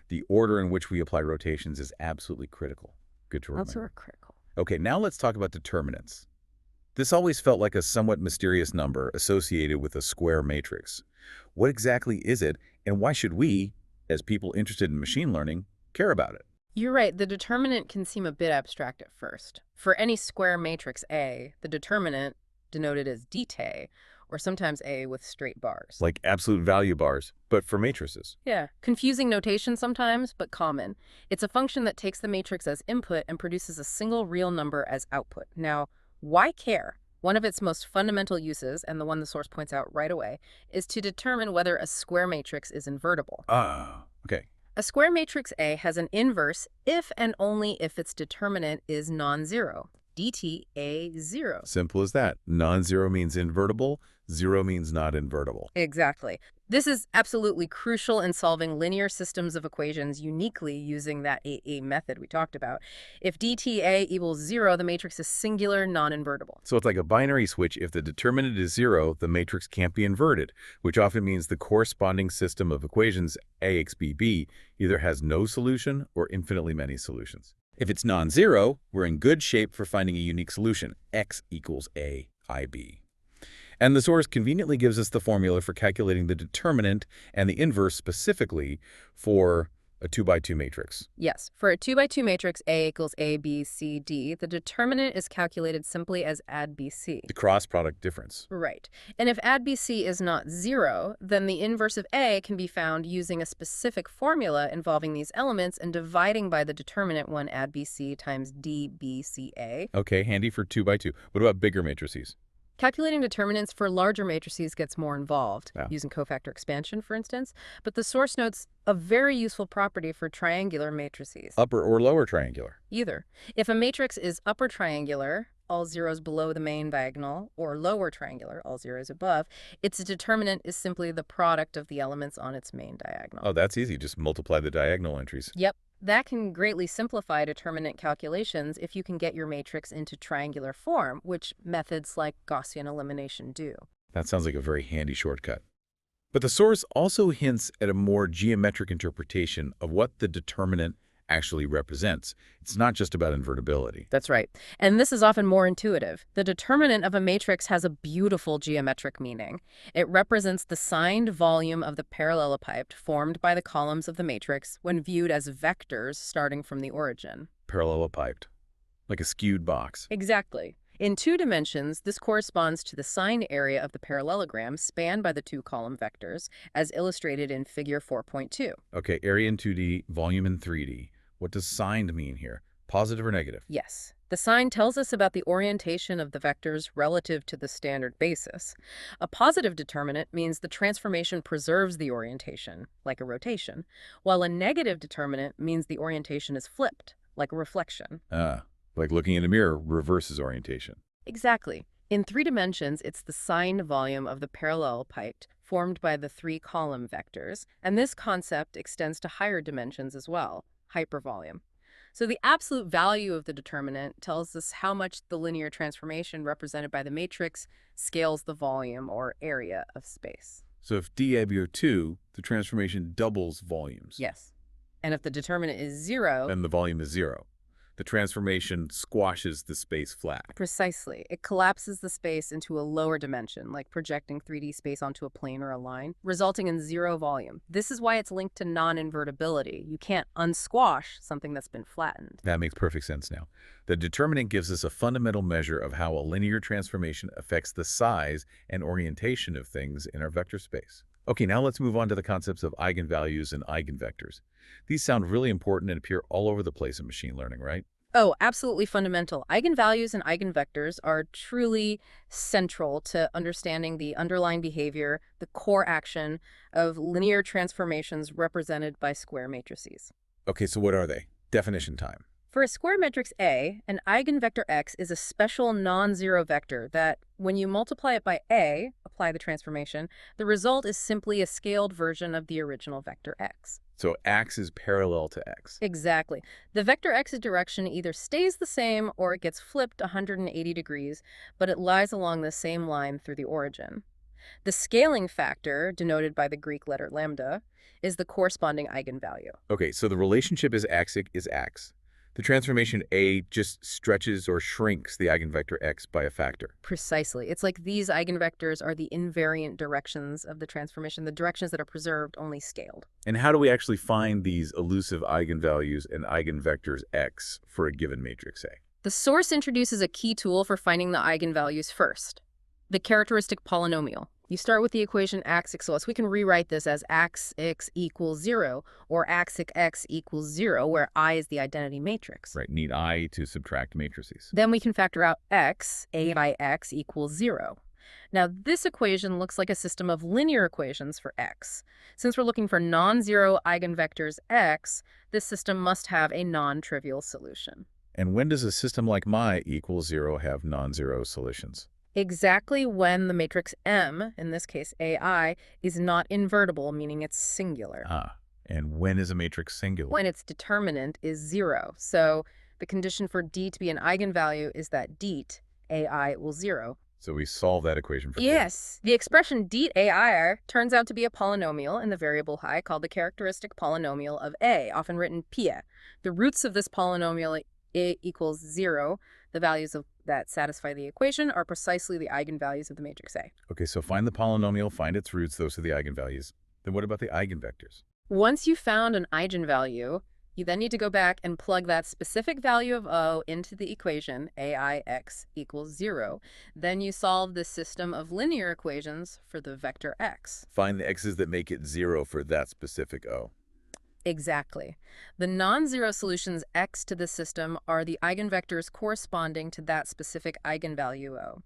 Speaker 1: the order in which we apply rotations is absolutely critical. Good to remember.
Speaker 2: Also critical.
Speaker 1: Okay, now let's talk about determinants. This always felt like a somewhat mysterious number associated with a square matrix. What exactly is it, and why should we, as people interested in machine learning, care about it?
Speaker 2: You're right, the determinant can seem a bit abstract at first. For any square matrix A, the determinant, denoted as deta, or sometimes A with straight bars.
Speaker 1: Like absolute value bars, but for matrices.
Speaker 2: Yeah, confusing notation sometimes, but common. It's a function that takes the matrix as input and produces a single real number as output. Now, why care? One of its most fundamental uses, and the one the source points out right away, is to determine whether a square matrix is invertible.
Speaker 1: Ah, okay.
Speaker 2: A square matrix A has an inverse if and only if its determinant is non-zero, DTA0.
Speaker 1: Simple as that. Non-zero means invertible, 0 means not invertible.
Speaker 2: Exactly. This is absolutely crucial in solving linear systems of equations uniquely using that AA method we talked about. If DTA equals 0, the matrix is singular, non-invertible.
Speaker 1: So it's like a binary switch. If the determinant is 0, the matrix can't be inverted, which often means the corresponding system of equations AXBB either has no solution or infinitely many solutions. If it's non-zero, we're in good shape for finding a unique solution, x equals AIB. And the source conveniently gives us the formula for calculating the determinant and the inverse specifically for a 2x2 matrix.
Speaker 2: Yes, for a 2x2 matrix A equals A, B, C, D, the determinant is calculated simply as add BC.
Speaker 1: The cross product difference.
Speaker 2: Right. And if add BC is not 0, then the inverse of A can be found using a specific formula involving these elements and dividing by the determinant 1 add BC times DBCA.
Speaker 1: Okay, handy for 2x2. What about bigger matrices?
Speaker 2: Calculating determinants for larger matrices gets more involved,
Speaker 1: Yeah.
Speaker 2: using cofactor expansion, for instance, but the source notes a very useful property for triangular matrices.
Speaker 1: Upper or lower triangular?
Speaker 2: Either. If a matrix is upper triangular, all zeros below the main diagonal, or lower triangular, all zeros above, its determinant is simply the product of the elements on its main diagonal.
Speaker 1: Oh, that's easy. Just multiply the diagonal entries.
Speaker 2: Yep. That can greatly simplify determinant calculations if you can get your matrix into triangular form, which methods like Gaussian elimination do.
Speaker 1: That sounds like a very handy shortcut. But the source also hints at a more geometric interpretation of what the determinant actually represents. It's not just about invertibility.
Speaker 2: That's right. And this is often more intuitive. The determinant of a matrix has a beautiful geometric meaning. It represents the signed volume of the parallelepiped formed by the columns of the matrix when viewed as vectors starting from the origin.
Speaker 1: Parallelepiped, like a skewed box.
Speaker 2: Exactly. In 2 dimensions, this corresponds to the sign area of the parallelogram spanned by the 2 column vectors, as illustrated in figure 4.2.
Speaker 1: Okay, area in 2D, volume in 3D. What does signed mean here? Positive or negative?
Speaker 2: Yes. The sign tells us about the orientation of the vectors relative to the standard basis. A positive determinant means the transformation preserves the orientation, like a rotation, while a negative determinant means the orientation is flipped, like a reflection.
Speaker 1: Like looking in a mirror reverses orientation.
Speaker 2: Exactly. In 3 dimensions, it's the signed volume of the parallelepiped formed by the 3 column vectors, and this concept extends to higher dimensions as well, hypervolume. So the absolute value of the determinant tells us how much the linear transformation represented by the matrix scales the volume or area of space.
Speaker 1: So if d equals 2, the transformation doubles volumes.
Speaker 2: Yes. And if the determinant is 0,
Speaker 1: Then the volume is 0. The transformation squashes the space flat.
Speaker 2: precisely. It collapses the space into a lower dimension, like projecting 3D space onto a plane or a line, resulting in 0 volume. This is why it's linked to non-invertibility. You can't unsquash something that's been flattened.
Speaker 1: That makes perfect sense now. The determinant gives us a fundamental measure of how a linear transformation affects the size and orientation of things in our vector space. Okay, now let's move on to the concepts of eigenvalues and eigenvectors. These sound really important and appear all over the place in machine learning, right?
Speaker 2: Oh, absolutely fundamental. Eigenvalues and eigenvectors are truly central to understanding the underlying behavior, the core action of linear transformations represented by square matrices.
Speaker 1: Okay, so what are they? Definition time.
Speaker 2: For a square matrix A, an eigenvector x is a special non-zero vector that, when you multiply it by A, apply the transformation, the result is simply a scaled version of the original vector x.
Speaker 1: So x is parallel to x.
Speaker 2: Exactly. The vector x's direction either stays the same or it gets flipped 180 degrees, but it lies along the same line through the origin. The scaling factor, denoted by the Greek letter lambda, is the corresponding eigenvalue.
Speaker 1: Okay, so the relationship is x. The transformation A just stretches or shrinks the eigenvector x by a factor.
Speaker 2: Precisely. It's like these eigenvectors are the invariant directions of the transformation, the directions that are preserved, only scaled.
Speaker 1: And how do we actually find these elusive eigenvalues and eigenvectors x for a given matrix A?
Speaker 2: The source introduces a key tool for finding the eigenvalues first, the characteristic polynomial. You start with the equation axix, we can rewrite this as axix equals 0 or axix equals 0, where I is the identity matrix.
Speaker 1: Right, need I to subtract matrices.
Speaker 2: Then we can factor out x, a by x equals 0. Now, this equation looks like a system of linear equations for x. Since we're looking for non-zero eigenvectors x, this system must have a non-trivial solution.
Speaker 1: And when does a system like my equals 0 have non-zero solutions?
Speaker 2: Exactly when the matrix M, in this case AI, is not invertible, meaning it's singular.
Speaker 1: Ah, and when is a matrix singular?
Speaker 2: When its determinant is 0. So the condition for D to be an eigenvalue is that DEET, AI equals 0.
Speaker 1: So we solve that equation for D.
Speaker 2: Yes, the expression DEET AI turns out to be a polynomial in the variable high called the characteristic polynomial of A, often written Pia. The roots of this polynomial A equals 0. The values that satisfy the equation are precisely the eigenvalues of the matrix A.
Speaker 1: Okay, so find the polynomial, find its roots, those are the eigenvalues. Then what about the eigenvectors?
Speaker 2: Once you've found an eigenvalue, you then need to go back and plug that specific value of O into the equation, AIX equals 0. Then you solve this system of linear equations for the vector x.
Speaker 1: Find the x's that make it 0 for that specific O.
Speaker 2: Exactly. The non-zero solutions x to the system are the eigenvectors corresponding to that specific eigenvalue O.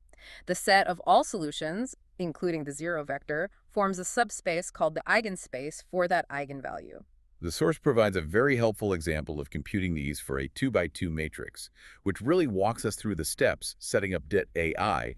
Speaker 2: The set of all solutions, including the 0 vector, forms a subspace called the eigenspace for that eigenvalue.
Speaker 1: The source provides a very helpful example of computing these for a 2x2 matrix, which really walks us through the steps setting up det AI,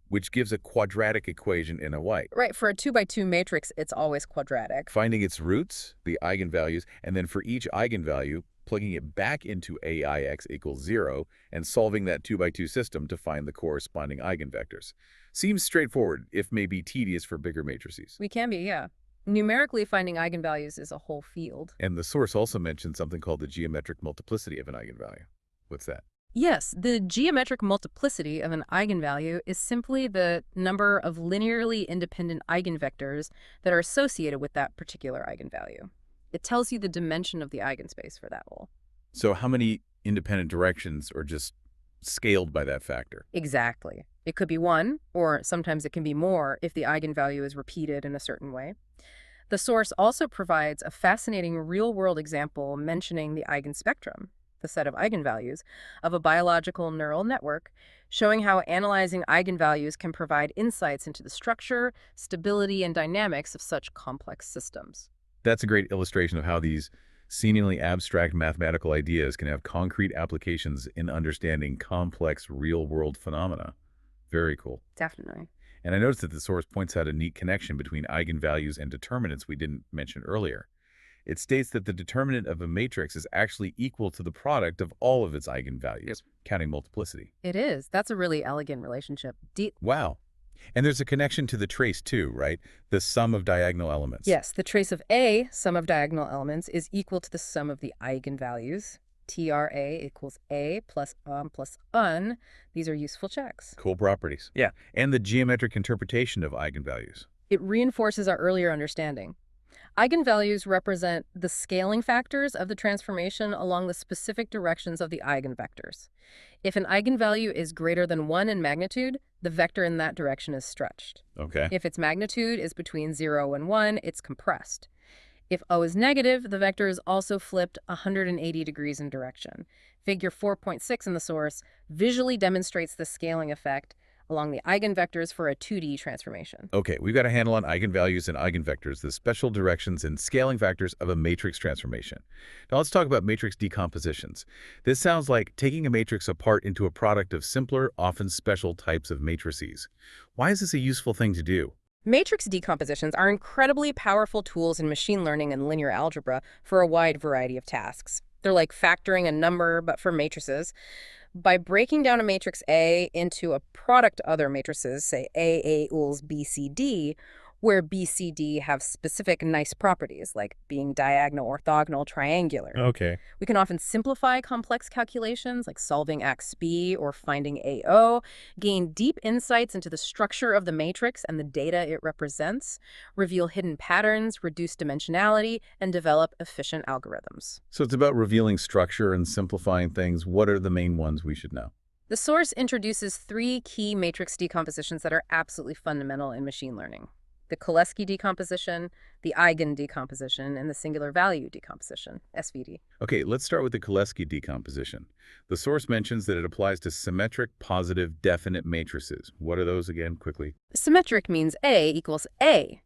Speaker 1: which gives a quadratic equation in a way.
Speaker 2: Right, for a 2x2 matrix, it's always quadratic.
Speaker 1: Finding its roots, the eigenvalues, and then for each eigenvalue, plugging it back into AIX equals 0 and solving that 2x2 system to find the corresponding eigenvectors. Seems straightforward, if maybe tedious for bigger matrices.
Speaker 2: We can be, yeah. Numerically finding eigenvalues is a whole field.
Speaker 1: And the source also mentioned something called the geometric multiplicity of an eigenvalue. What's that?
Speaker 2: Yes, the geometric multiplicity of an eigenvalue is simply the number of linearly independent eigenvectors that are associated with that particular eigenvalue. It tells you the dimension of the eigenspace for that hole.
Speaker 1: So how many independent directions are just scaled by that factor?
Speaker 2: Exactly. It could be 1, or sometimes it can be more if the eigenvalue is repeated in a certain way. The source also provides a fascinating real-world example mentioning the eigenspectrum, the set of eigenvalues, of a biological neural network, showing how analyzing eigenvalues can provide insights into the structure, stability, and dynamics of such complex systems.
Speaker 1: That's a great illustration of how these seemingly abstract mathematical ideas can have concrete applications in understanding complex real-world phenomena. Very cool.
Speaker 2: Definitely.
Speaker 1: And I noticed that the source points out a neat connection between eigenvalues and determinants we didn't mention earlier. It states that the determinant of a matrix is actually equal to the product of all of its eigenvalues, counting multiplicity.
Speaker 2: It is. That's a really elegant relationship.
Speaker 1: Wow. And there's a connection to the trace too, right? The sum of diagonal elements.
Speaker 2: Yes, the trace of A, sum of diagonal elements, is equal to the sum of the eigenvalues. TRA equals A plus un. These are useful checks.
Speaker 1: Cool properties. Yeah. And the geometric interpretation of eigenvalues.
Speaker 2: It reinforces our earlier understanding. Eigenvalues represent the scaling factors of the transformation along the specific directions of the eigenvectors. If an eigenvalue is greater than 1 in magnitude, the vector in that direction is stretched.
Speaker 1: Okay.
Speaker 2: If its magnitude is between 0 and 1, it's compressed. If O is negative, the vector is also flipped 180 degrees in direction. Figure 4.6 in the source visually demonstrates the scaling effect along the eigenvectors for a 2D transformation.
Speaker 1: Okay, we've got a handle on eigenvalues and eigenvectors, the special directions and scaling factors of a matrix transformation. Now let's talk about matrix decompositions. This sounds like taking a matrix apart into a product of simpler, often special types of matrices. Why is this a useful thing to do?
Speaker 2: Matrix decompositions are incredibly powerful tools in machine learning and linear algebra for a wide variety of tasks. They're like factoring a number, but for matrices. By breaking down a matrix A into a product other matrices, say A equals BCD, where BCD have specific nice properties, like being diagonal, orthogonal, triangular.
Speaker 1: Okay.
Speaker 2: We can often simplify complex calculations, like solving XB or finding AO, gain deep insights into the structure of the matrix and the data it represents, reveal hidden patterns, reduce dimensionality, and develop efficient algorithms.
Speaker 1: So it's about revealing structure and simplifying things. What are the main ones we should know?
Speaker 2: The source introduces 3 key matrix decompositions that are absolutely fundamental in machine learning: the Cholesky decomposition, the eigen decomposition, and the singular value decomposition, SVD.
Speaker 1: Okay, let's start with the Cholesky decomposition. The source mentions that it applies to symmetric, positive, definite matrices. What are those again, quickly?
Speaker 2: Symmetric means A equals A.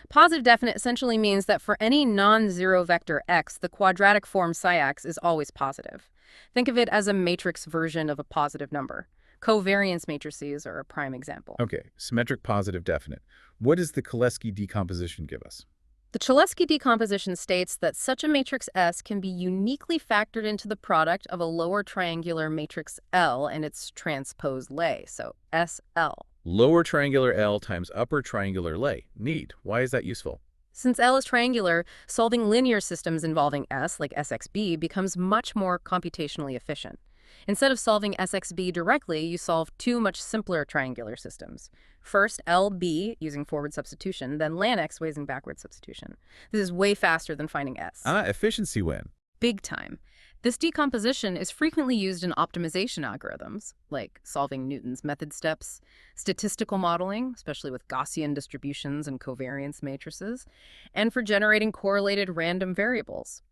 Speaker 2: Positive definite essentially means that for any non-zero vector x, the quadratic form psi x is always positive. Think of it as a matrix version of a positive number. Covariance matrices are a prime example.
Speaker 1: Okay, symmetric positive definite. What does the Cholesky decomposition give us?
Speaker 2: The Cholesky decomposition states that such a matrix S can be uniquely factored into the product of a lower triangular matrix L and its transpose lay, so SL.
Speaker 1: Lower triangular L times upper triangular lay. Neat. Why is that useful?
Speaker 2: Since L is triangular, solving linear systems involving S, like SXB, becomes much more computationally efficient. Instead of solving SXB directly, you solve two much simpler triangular systems. First, LB, using forward substitution, then LANX, using backward substitution. This is way faster than finding S.
Speaker 1: Efficiency win.
Speaker 2: Big time. This decomposition is frequently used in optimization algorithms, like solving Newton's method steps, statistical modeling, especially with Gaussian distributions and covariance matrices, and for generating correlated random variables.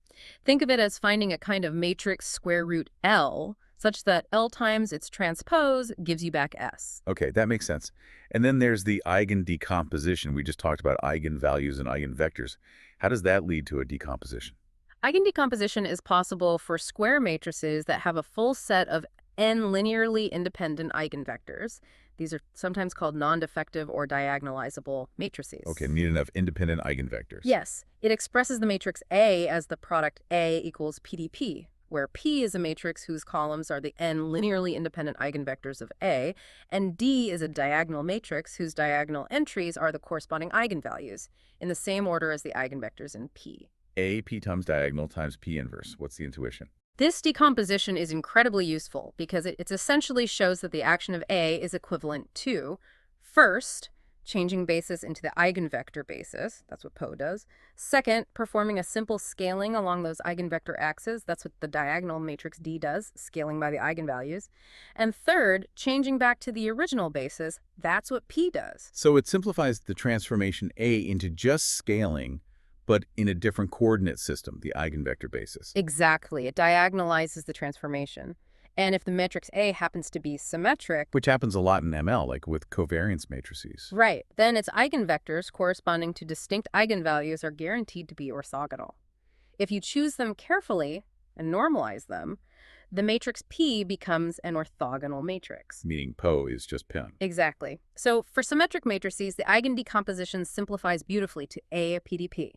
Speaker 2: Think of it as finding a kind of matrix square root L, such that L times its transpose gives you back S.
Speaker 1: Okay, that makes sense. And then there's the eigen decomposition. We just talked about eigenvalues and eigenvectors. How does that lead to a decomposition?
Speaker 2: Eigendecomposition is possible for square matrices that have a full set of n linearly independent eigenvectors. These are sometimes called non-defective or diagonalizable matrices.
Speaker 1: Okay, need enough independent eigenvectors.
Speaker 2: Yes, it expresses the matrix A as the product A equals PDP, where P is a matrix whose columns are the n linearly independent eigenvectors of A, and D is a diagonal matrix whose diagonal entries are the corresponding eigenvalues, in the same order as the eigenvectors in P.
Speaker 1: A, P times diagonal times P inverse. What's the intuition?
Speaker 2: This decomposition is incredibly useful because it essentially shows that the action of A is equivalent to, first, changing basis into the eigenvector basis. That's what PO does. Second, performing a simple scaling along those eigenvector axes. That's what the diagonal matrix D does, scaling by the eigenvalues. And third, changing back to the original basis. That's what P does.
Speaker 1: So it simplifies the transformation A into just scaling, but in a different coordinate system, the eigenvector basis.
Speaker 2: Exactly. It diagonalizes the transformation. And if the matrix A happens to be symmetric,
Speaker 1: Which happens a lot in ML, like with covariance matrices.
Speaker 2: right, then its eigenvectors corresponding to distinct eigenvalues are guaranteed to be orthogonal. If you choose them carefully and normalize them, the matrix P becomes an orthogonal matrix.
Speaker 1: Meaning PO is just PIN.
Speaker 2: Exactly. So for symmetric matrices, the eigendecomposition simplifies beautifully to A PDP.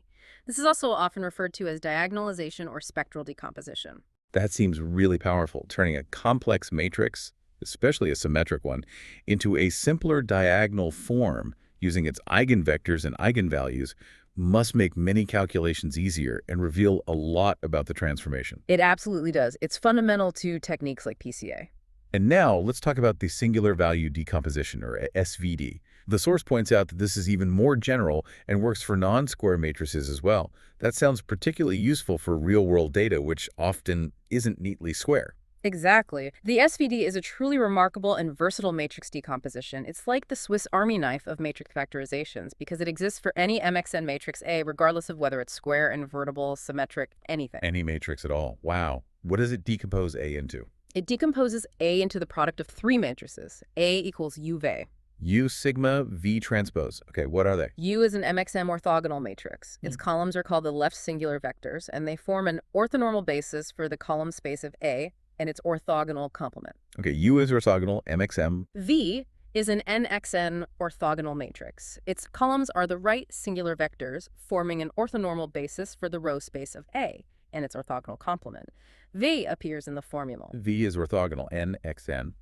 Speaker 2: This is also often referred to as diagonalization or spectral decomposition.
Speaker 1: That seems really powerful, turning a complex matrix, especially a symmetric one, into a simpler diagonal form using its eigenvectors and eigenvalues must make many calculations easier and reveal a lot about the transformation.
Speaker 2: It absolutely does. It's fundamental to techniques like PCA.
Speaker 1: And now let's talk about the singular value decomposition, or SVD. The source points out that this is even more general and works for non-square matrices as well. That sounds particularly useful for real-world data, which often isn't neatly square.
Speaker 2: Exactly. The SVD is a truly remarkable and versatile matrix decomposition. It's like the Swiss Army knife of matrix factorizations because it exists for any MXN matrix A, regardless of whether it's square, invertible, symmetric, anything.
Speaker 1: Any matrix at all. Wow. What does it decompose A into?
Speaker 2: It decomposes A into the product of three matrices. A equals UV.
Speaker 1: U sigma V transpose. Okay, what are they?
Speaker 2: U is an MXM orthogonal matrix. Its columns are called the left singular vectors, and they form an orthonormal basis for the column space of A and its orthogonal complement.
Speaker 1: Okay, U is orthogonal, MXM.
Speaker 2: V is an NXN orthogonal matrix. Its columns are the right singular vectors, forming an orthonormal basis for the row space of A and its orthogonal complement. V appears in the formula.
Speaker 1: V is orthogonal, NXN,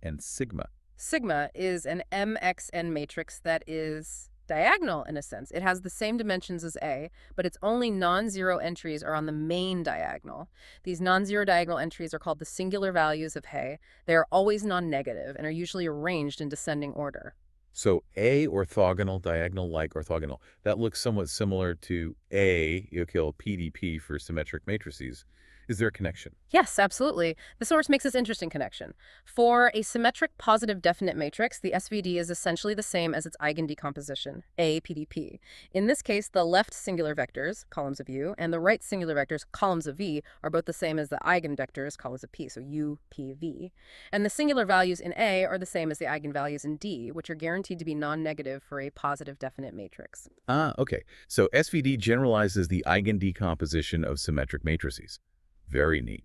Speaker 1: and sigma.
Speaker 2: Sigma is an MXN matrix that is diagonal in a sense. It has the same dimensions as A, but its only non-zero entries are on the main diagonal. These non-zero diagonal entries are called the singular values of A. They are always non-negative and are usually arranged in descending order.
Speaker 1: So A orthogonal, diagonal like orthogonal. That looks somewhat similar to A, you kill PDP for symmetric matrices. Is there a connection?
Speaker 2: Yes, absolutely. The source makes this interesting connection. For a symmetric positive definite matrix, the SVD is essentially the same as its eigendecomposition, A PDP. In this case, the left singular vectors, columns of U, and the right singular vectors, columns of V, are both the same as the eigenvectors, columns of P, so U, P, V. And the singular values in A are the same as the eigenvalues in D, which are guaranteed to be non-negative for a positive definite matrix.
Speaker 1: Okay. So SVD generalizes the eigendecomposition of symmetric matrices. Very neat.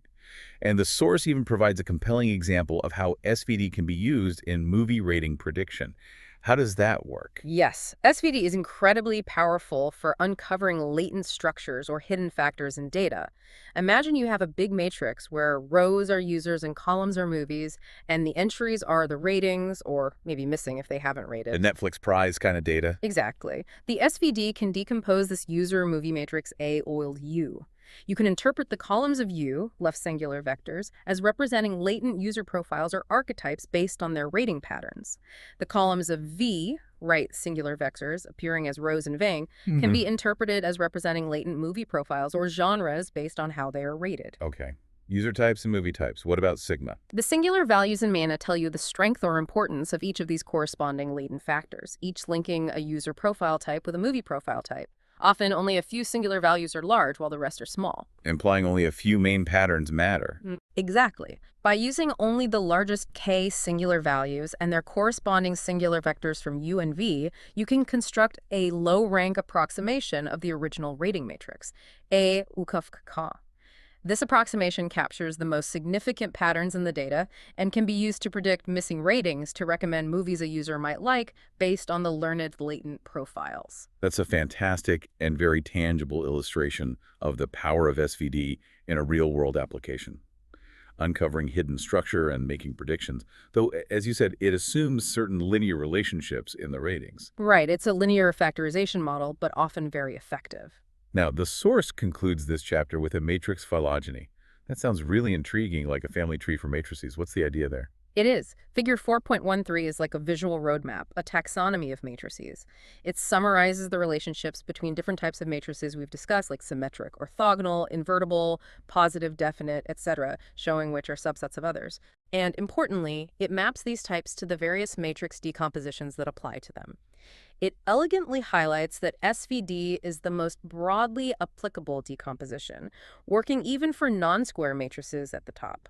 Speaker 1: And the source even provides a compelling example of how SVD can be used in movie rating prediction. How does that work?
Speaker 2: Yes, SVD is incredibly powerful for uncovering latent structures or hidden factors in data. Imagine you have a big matrix where rows are users and columns are movies, and the entries are the ratings, or maybe missing if they haven't
Speaker 1: The
Speaker 2: rated.
Speaker 1: Netflix prize kind of data?
Speaker 2: Exactly. The SVD can decompose this user movie matrix A oiled U. You can interpret the columns of U, left singular vectors, as representing latent user profiles or archetypes based on their rating patterns. The columns of V, right singular vectors, appearing as rows in Vang, can be interpreted as representing latent movie profiles or genres based on how they are rated.
Speaker 1: Okay. User types and movie types. What about sigma?
Speaker 2: The singular values in mana tell you the strength or importance of each of these corresponding latent factors, each linking a user profile type with a movie profile type. Often, only a few singular values are large while the rest are small.
Speaker 1: Implying only a few main patterns matter.
Speaker 2: Exactly. By using only the largest k singular values and their corresponding singular vectors from U and V, you can construct a low-rank approximation of the original rating matrix, A ukafka. This approximation captures the most significant patterns in the data and can be used to predict missing ratings to recommend movies a user might like based on the learned latent profiles.
Speaker 1: That's a fantastic and very tangible illustration of the power of SVD in a real-world application, uncovering hidden structure and making predictions. Though, as you said, it assumes certain linear relationships in the ratings.
Speaker 2: Right, it's a linear factorization model, but often very effective.
Speaker 1: Now, the source concludes this chapter with a matrix phylogeny. That sounds really intriguing, like a family tree for matrices. What's the idea there?
Speaker 2: It is. Figure 4.13 is like a visual roadmap, a taxonomy of matrices. It summarizes the relationships between different types of matrices we've discussed, like symmetric, orthogonal, invertible, positive, definite, etc., showing which are subsets of others. And importantly, it maps these types to the various matrix decompositions that apply to them. It elegantly highlights that SVD is the most broadly applicable decomposition, working even for non-square matrices at the top.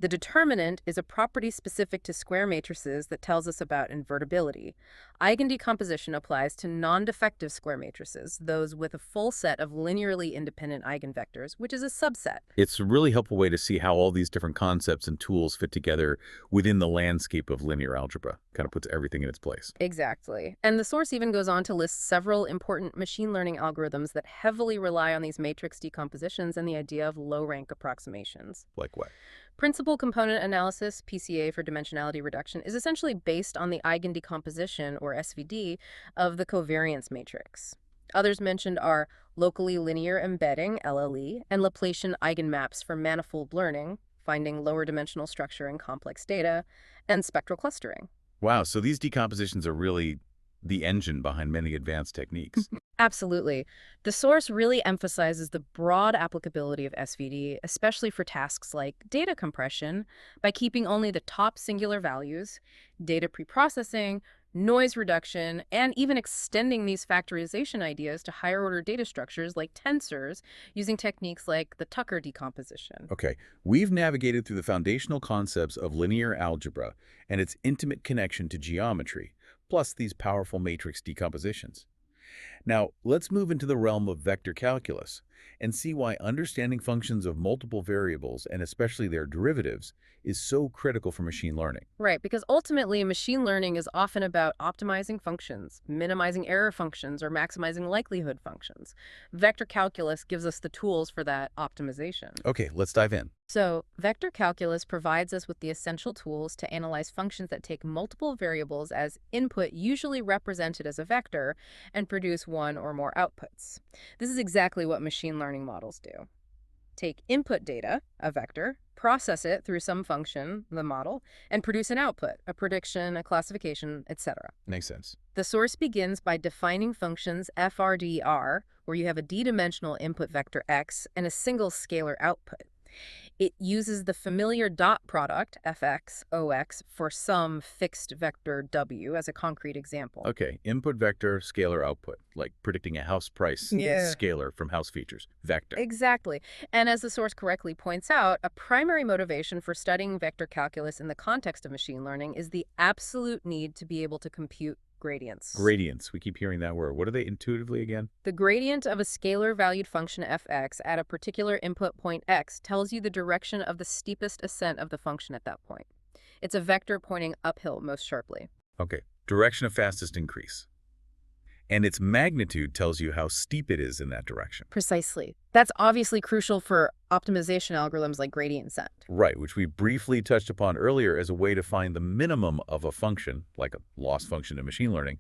Speaker 2: The determinant is a property specific to square matrices that tells us about invertibility. Eigendecomposition applies to non-defective square matrices, those with a full set of linearly independent eigenvectors, which is a subset.
Speaker 1: It's a really helpful way to see how all these different concepts and tools fit together within the landscape of linear algebra. Kind of puts everything in its place.
Speaker 2: Exactly. And the source even goes on to list several important machine learning algorithms that heavily rely on these matrix decompositions and the idea of low-rank approximations.
Speaker 1: Like what?
Speaker 2: Principal component analysis, PCA for dimensionality reduction, is essentially based on the eigendecomposition, or SVD, of the covariance matrix. Others mentioned are locally linear embedding, LLE, and Laplacian eigenmaps for manifold learning, finding lower dimensional structure in complex data, and spectral clustering.
Speaker 1: Wow, so these decompositions are really the engine behind many advanced techniques.
Speaker 2: Absolutely. The source really emphasizes the broad applicability of SVD, especially for tasks like data compression, by keeping only the top singular values, data preprocessing, noise reduction, and even extending these factorization ideas to higher-order data structures like tensors using techniques like the Tucker decomposition.
Speaker 1: Okay, we've navigated through the foundational concepts of linear algebra and its intimate connection to geometry, plus these powerful matrix decompositions. Now, let's move into the realm of vector calculus and see why understanding functions of multiple variables, and especially their derivatives, is so critical for machine learning.
Speaker 2: Right, because ultimately machine learning is often about optimizing functions, minimizing error functions, or maximizing likelihood functions. Vector calculus gives us the tools for that optimization.
Speaker 1: Okay, let's dive in.
Speaker 2: So, vector calculus provides us with the essential tools to analyze functions that take multiple variables as input, usually represented as a vector, and produce one or more outputs. This is exactly what machine learning models do. Take input data, a vector, process it through some function, the model, and produce an output, a prediction, a classification, etc.
Speaker 1: Makes sense.
Speaker 2: The source begins by defining functions FRDR, where you have a d-dimensional input vector x and a single scalar output. It uses the familiar dot product, fx, ox, for some fixed vector w as a concrete example.
Speaker 1: Okay, input vector, scalar output, like predicting a house price scalar from house features, vector.
Speaker 2: Exactly. And as the source correctly points out, a primary motivation for studying vector calculus in the context of machine learning is the absolute need to be able to compute Gradients.
Speaker 1: Gradients. We keep hearing that word. What are they intuitively again?
Speaker 2: The gradient of a scalar valued function fx at a particular input point x tells you the direction of the steepest ascent of the function at that point. It's a vector pointing uphill most sharply.
Speaker 1: Okay. Direction of fastest increase. And its magnitude tells you how steep it is in that direction.
Speaker 2: Precisely. That's obviously crucial for optimization algorithms like gradient descent.
Speaker 1: Right, which we briefly touched upon earlier as a way to find the minimum of a function, like a loss function in machine learning,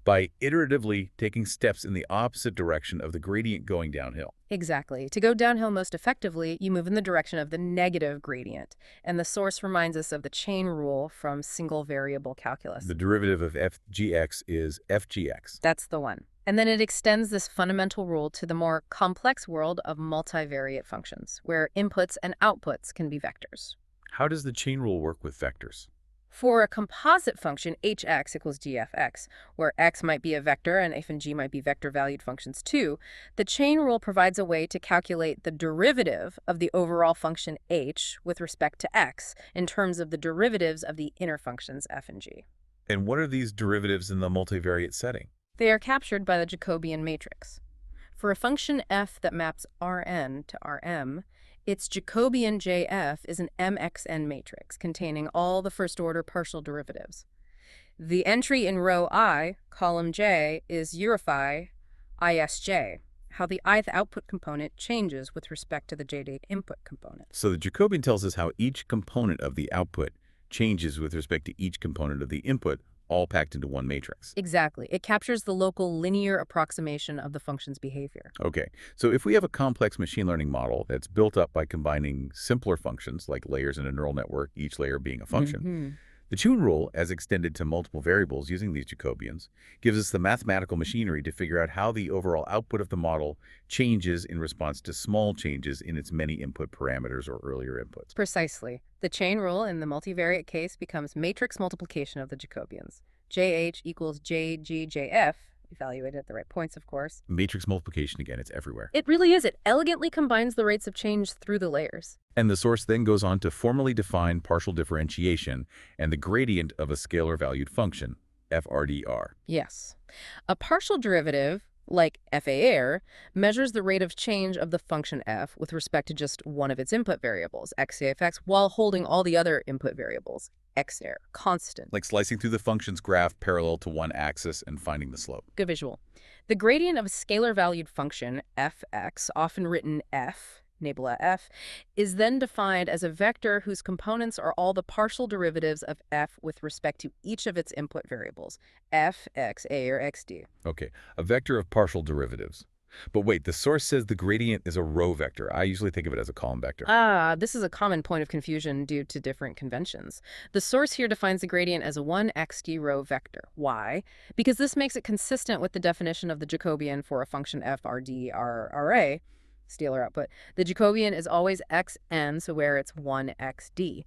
Speaker 1: by iteratively taking steps in the opposite direction of the gradient going downhill.
Speaker 2: Exactly. To go downhill most effectively, you move in the direction of the negative gradient. And the source reminds us of the chain rule from single variable calculus.
Speaker 1: The derivative of fgx is fgx.
Speaker 2: That's the one. And then it extends this fundamental rule to the more complex world of multivariate functions, where inputs and outputs can be vectors.
Speaker 1: How does the chain rule work with vectors?
Speaker 2: For a composite function, hx equals gfx, where x might be a vector and f and g might be vector-valued functions too, the chain rule provides a way to calculate the derivative of the overall function h with respect to x in terms of the derivatives of the inner functions f and g.
Speaker 1: And what are these derivatives in the multivariate setting?
Speaker 2: They are captured by the Jacobian matrix. For a function f that maps Rn to Rm, its Jacobian JF is an MXN matrix containing all the first-order partial derivatives. The entry in row I, column J, is Eurify ISJ, how the ith output component changes with respect to the JD input component.
Speaker 1: So the Jacobian tells us how each component of the output changes with respect to each component of the input, all packed into one matrix.
Speaker 2: Exactly. It captures the local linear approximation of the function's behavior.
Speaker 1: Okay, so if we have a complex machine learning model that's built up by combining simpler functions like layers in a neural network, each layer being a function, the chain rule, as extended to multiple variables using these Jacobians, gives us the mathematical machinery to figure out how the overall output of the model changes in response to small changes in its many input parameters or earlier inputs.
Speaker 2: Precisely. The chain rule in the multivariate case becomes matrix multiplication of the Jacobians. JH equals JGJF, evaluated at the right points, of course.
Speaker 1: Matrix multiplication, again, it's everywhere.
Speaker 2: It really is. It elegantly combines the rates of change through the layers.
Speaker 1: And the source then goes on to formally define partial differentiation and the gradient of a scalar valued function, FRDR.
Speaker 2: Yes. A partial derivative, like FAR, measures the rate of change of the function f with respect to just one of its input variables, xafx, while holding all the other input variables, xar, constant.
Speaker 1: Like slicing through the function's graph parallel to one axis and finding the slope.
Speaker 2: Good visual. The gradient of a scalar-valued function, fx, often written f, nabla f, is then defined as a vector whose components are all the partial derivatives of f with respect to each of its input variables, f, x, a, or xd.
Speaker 1: Okay, a vector of partial derivatives. But wait, the source says the gradient is a row vector. I usually think of it as a column vector.
Speaker 2: This is a common point of confusion due to different conventions. The source here defines the gradient as a 1xd row vector. Why? Because this makes it consistent with the definition of the Jacobian for a function f, rd, ra, scalar output. The Jacobian is always xn, so where it's 1xd.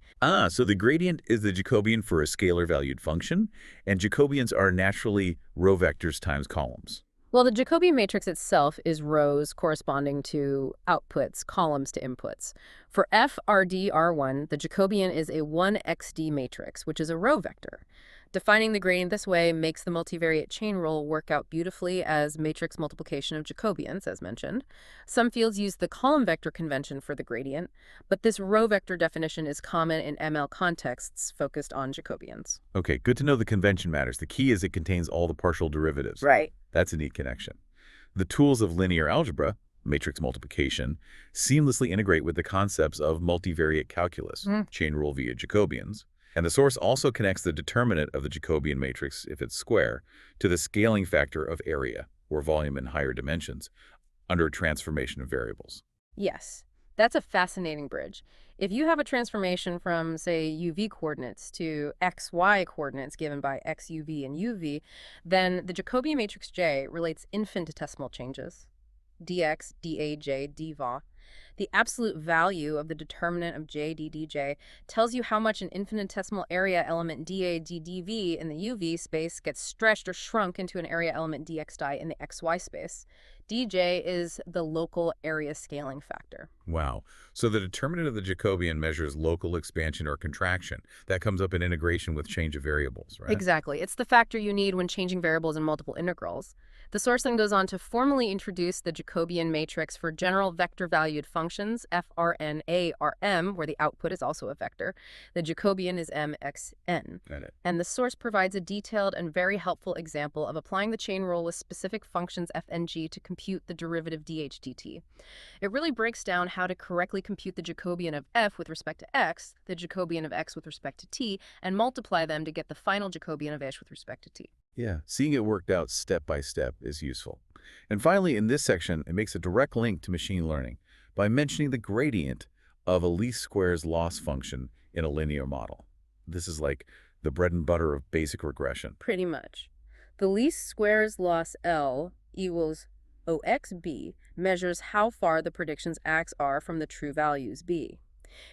Speaker 1: So the gradient is the Jacobian for a scalar-valued function, and Jacobians are naturally row vectors times columns.
Speaker 2: Well, the Jacobian matrix itself is rows corresponding to outputs, columns to inputs. For f, rd, r1, the Jacobian is a 1xd matrix, which is a row vector. Defining the gradient this way makes the multivariate chain rule work out beautifully as matrix multiplication of Jacobians, as mentioned. Some fields use the column vector convention for the gradient, but this row vector definition is common in ML contexts focused on Jacobians.
Speaker 1: Okay, good to know the convention matters. The key is it contains all the partial derivatives.
Speaker 2: Right.
Speaker 1: That's a neat connection. The tools of linear algebra, matrix multiplication, seamlessly integrate with the concepts of multivariate calculus, chain rule via Jacobians. And the source also connects the determinant of the Jacobian matrix, if it's square, to the scaling factor of area, or volume in higher dimensions, under a transformation of variables.
Speaker 2: Yes, that's a fascinating bridge. If you have a transformation from, say, UV coordinates to XY coordinates given by XUV and UV, then the Jacobian matrix J relates infinitesimal changes, dx, daj, dva. The absolute value of the determinant of j ddj tells you how much an infinitesimal area element dA ddv in the UV space gets stretched or shrunk into an area element dxi in the xy space. dj is the local area scaling factor.
Speaker 1: Wow. So the determinant of the Jacobian measures local expansion or contraction. That comes up in integration with change of variables, right?
Speaker 2: Exactly. It's the factor you need when changing variables in multiple integrals. The source then goes on to formally introduce the Jacobian matrix for general vector-valued functions, FRNA-RM, where the output is also a vector. The Jacobian is MXN.
Speaker 1: Got it.
Speaker 2: And the source provides a detailed and very helpful example of applying the chain rule with specific functions f and g to compute the derivative dH/dt. It really breaks down how to correctly compute the Jacobian of f with respect to x, the Jacobian of x with respect to t, and multiply them to get the final Jacobian of h with respect to t.
Speaker 1: Yeah, seeing it worked out step by step is useful. And finally, in this section, it makes a direct link to machine learning by mentioning the gradient of a least squares loss function in a linear model. This is like the bread and butter of basic regression.
Speaker 2: Pretty much. The least squares loss L equals OXB measures how far the predictions X are from the true values B.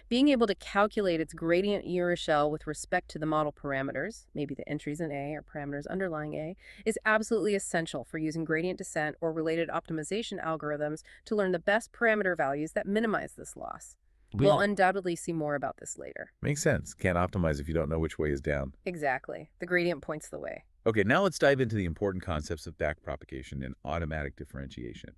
Speaker 2: Being able to calculate its gradient Urachel with respect to the model parameters, maybe the entries in A or parameters underlying A, is absolutely essential for using gradient descent or related optimization algorithms to learn the best parameter values that minimize this loss. We'll undoubtedly see more about this later.
Speaker 1: Makes sense. Can't optimize if you don't know which way is down.
Speaker 2: Exactly. The gradient points the way.
Speaker 1: Okay, now let's dive into the important concepts of backpropagation and automatic differentiation.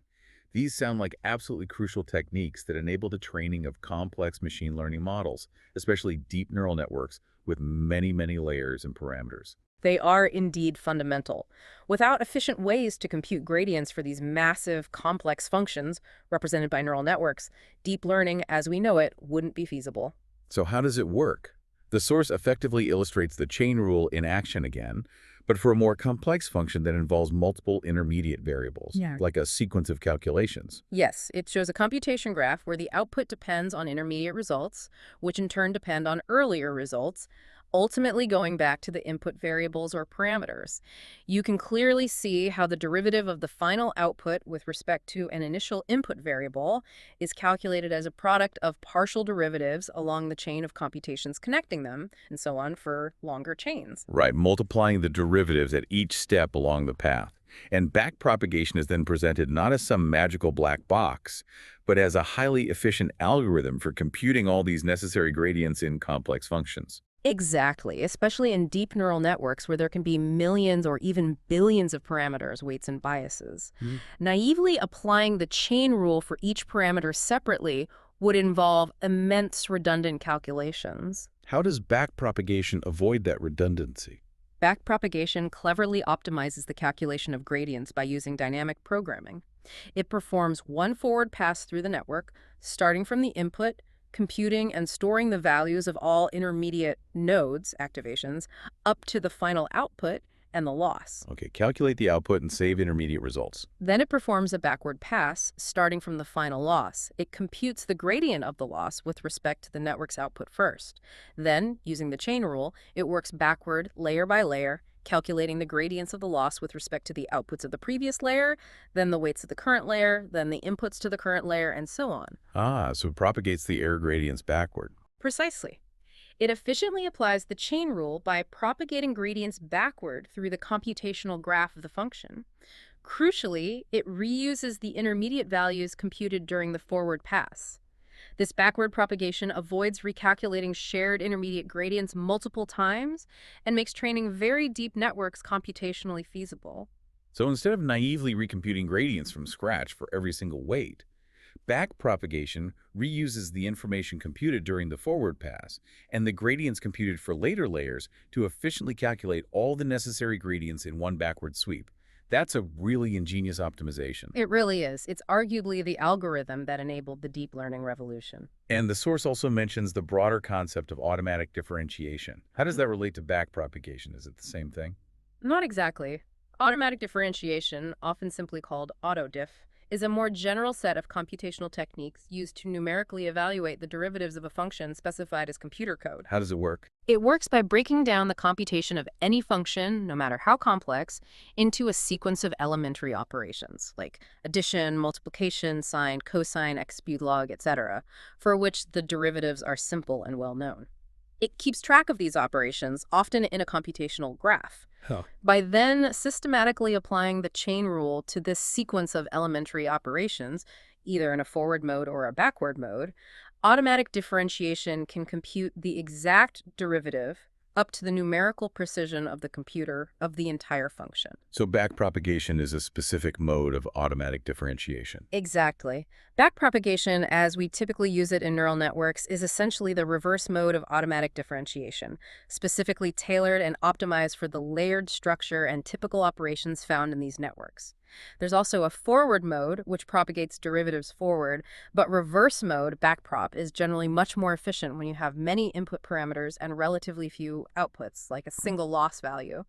Speaker 1: These sound like absolutely crucial techniques that enable the training of complex machine learning models, especially deep neural networks with many, many layers and parameters.
Speaker 2: They are indeed fundamental. Without efficient ways to compute gradients for these massive, complex functions represented by neural networks, deep learning as we know it wouldn't be feasible.
Speaker 1: So how does it work? The source effectively illustrates the chain rule in action again, but for a more complex function that involves multiple intermediate variables, like a sequence of calculations.
Speaker 2: Yes, it shows a computation graph where the output depends on intermediate results, which in turn depend on earlier results, ultimately going back to the input variables or parameters. You can clearly see how the derivative of the final output with respect to an initial input variable is calculated as a product of partial derivatives along the chain of computations connecting them, and so on for longer chains.
Speaker 1: Right, multiplying the derivatives at each step along the path. And backpropagation is then presented not as some magical black box, but as a highly efficient algorithm for computing all these necessary gradients in complex functions.
Speaker 2: Exactly, especially in deep neural networks where there can be millions or even billions of parameters, weights, and biases. Naively applying the chain rule for each parameter separately would involve immense redundant calculations.
Speaker 1: How does backpropagation avoid that redundancy?
Speaker 2: Backpropagation cleverly optimizes the calculation of gradients by using dynamic programming. It performs one forward pass through the network, starting from the input, computing and storing the values of all intermediate nodes, activations, up to the final output and the loss.
Speaker 1: Okay, calculate the output and save intermediate results.
Speaker 2: Then it performs a backward pass, starting from the final loss. It computes the gradient of the loss with respect to the network's output first. Then, using the chain rule, it works backward, layer by layer, calculating the gradients of the loss with respect to the outputs of the previous layer, then the weights of the current layer, then the inputs to the current layer, and so on.
Speaker 1: Ah, so it propagates the error gradients backward.
Speaker 2: Precisely. It efficiently applies the chain rule by propagating gradients backward through the computational graph of the function. Crucially, it reuses the intermediate values computed during the forward pass. This backward propagation avoids recalculating shared intermediate gradients multiple times and makes training very deep networks computationally feasible.
Speaker 1: So instead of naively recomputing gradients from scratch for every single weight, backpropagation reuses the information computed during the forward pass and the gradients computed for later layers to efficiently calculate all the necessary gradients in one backward sweep. That's a really ingenious optimization.
Speaker 2: It really is. It's arguably the algorithm that enabled the deep learning revolution.
Speaker 1: And the source also mentions the broader concept of automatic differentiation. How does that relate to backpropagation? Is it the same thing?
Speaker 2: Not exactly. Automatic differentiation, often simply called autodiff, is a more general set of computational techniques used to numerically evaluate the derivatives of a function specified as computer code.
Speaker 1: How does it work?
Speaker 2: It works by breaking down the computation of any function, no matter how complex, into a sequence of elementary operations, like addition, multiplication, sine, cosine, x cubed log, etc., for which the derivatives are simple and well known. It keeps track of these operations, often in a computational graph.
Speaker 3: Huh.
Speaker 2: By then systematically applying the chain rule to this sequence of elementary operations, either in a forward mode or a backward mode, automatic differentiation can compute the exact derivative up to the numerical precision of the computer of the entire function.
Speaker 1: So backpropagation is a specific mode of automatic differentiation.
Speaker 2: Exactly. Backpropagation, as we typically use it in neural networks, is essentially the reverse mode of automatic differentiation, specifically tailored and optimized for the layered structure and typical operations found in these networks. There's also a forward mode, which propagates derivatives forward, but reverse mode, backprop, is generally much more efficient when you have many input parameters and relatively few outputs, like a single loss value.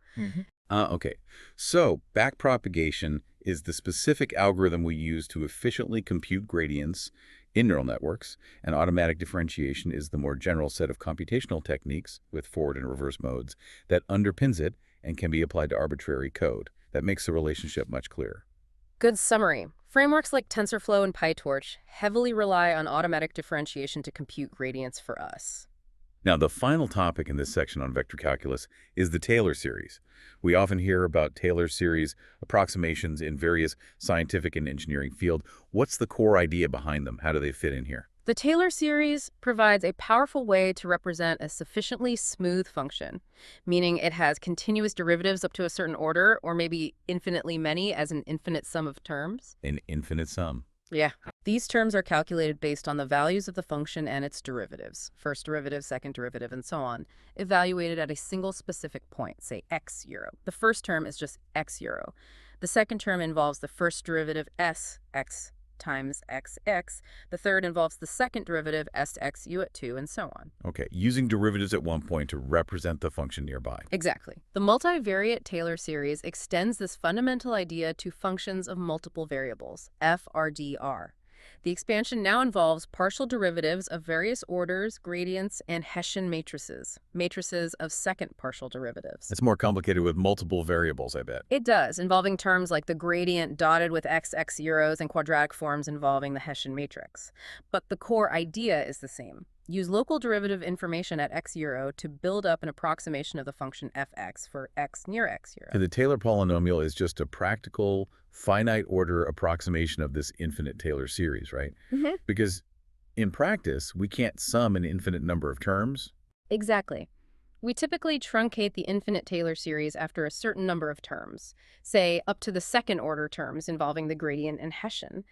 Speaker 1: Okay. So backpropagation is the specific algorithm we use to efficiently compute gradients in neural networks, and automatic differentiation is the more general set of computational techniques with forward and reverse modes that underpins it and can be applied to arbitrary code. That makes the relationship much clearer.
Speaker 2: Good summary. Frameworks like TensorFlow and PyTorch heavily rely on automatic differentiation to compute gradients for us.
Speaker 1: Now, the final topic in this section on vector calculus is the Taylor series. We often hear about Taylor series approximations in various scientific and engineering fields. What's the core idea behind them? How do they fit in here?
Speaker 2: The Taylor series provides a powerful way to represent a sufficiently smooth function, meaning it has continuous derivatives up to a certain order, or maybe infinitely many as an infinite sum of terms.
Speaker 1: An infinite sum.
Speaker 2: Yeah. These terms are calculated based on the values of the function and its derivatives, first derivative, second derivative, and so on, evaluated at a single specific point, say x euro. The first term is just x euro. The second term involves the first derivative s x times xx. The third involves the second derivative sx u at 2, and so on.
Speaker 1: Okay, using derivatives at one point to represent the function nearby.
Speaker 2: Exactly. The multivariate Taylor series extends this fundamental idea to functions of multiple variables, FRDR. The expansion now involves partial derivatives of various orders, gradients, and Hessian matrices, matrices of second partial derivatives.
Speaker 1: It's more complicated with multiple variables, I bet.
Speaker 2: It does, involving terms like the gradient dotted with x zeros and quadratic forms involving the Hessian matrix. But the core idea is the same. Use local derivative information at x euro to build up an approximation of the function fx for x near x euro.
Speaker 1: And the Taylor polynomial is just a practical, finite order approximation of this infinite Taylor series, right? Because in practice, we can't sum an infinite number of terms.
Speaker 2: Exactly. We typically truncate the infinite Taylor series after a certain number of terms, say up to the second order terms involving the gradient and Hessian.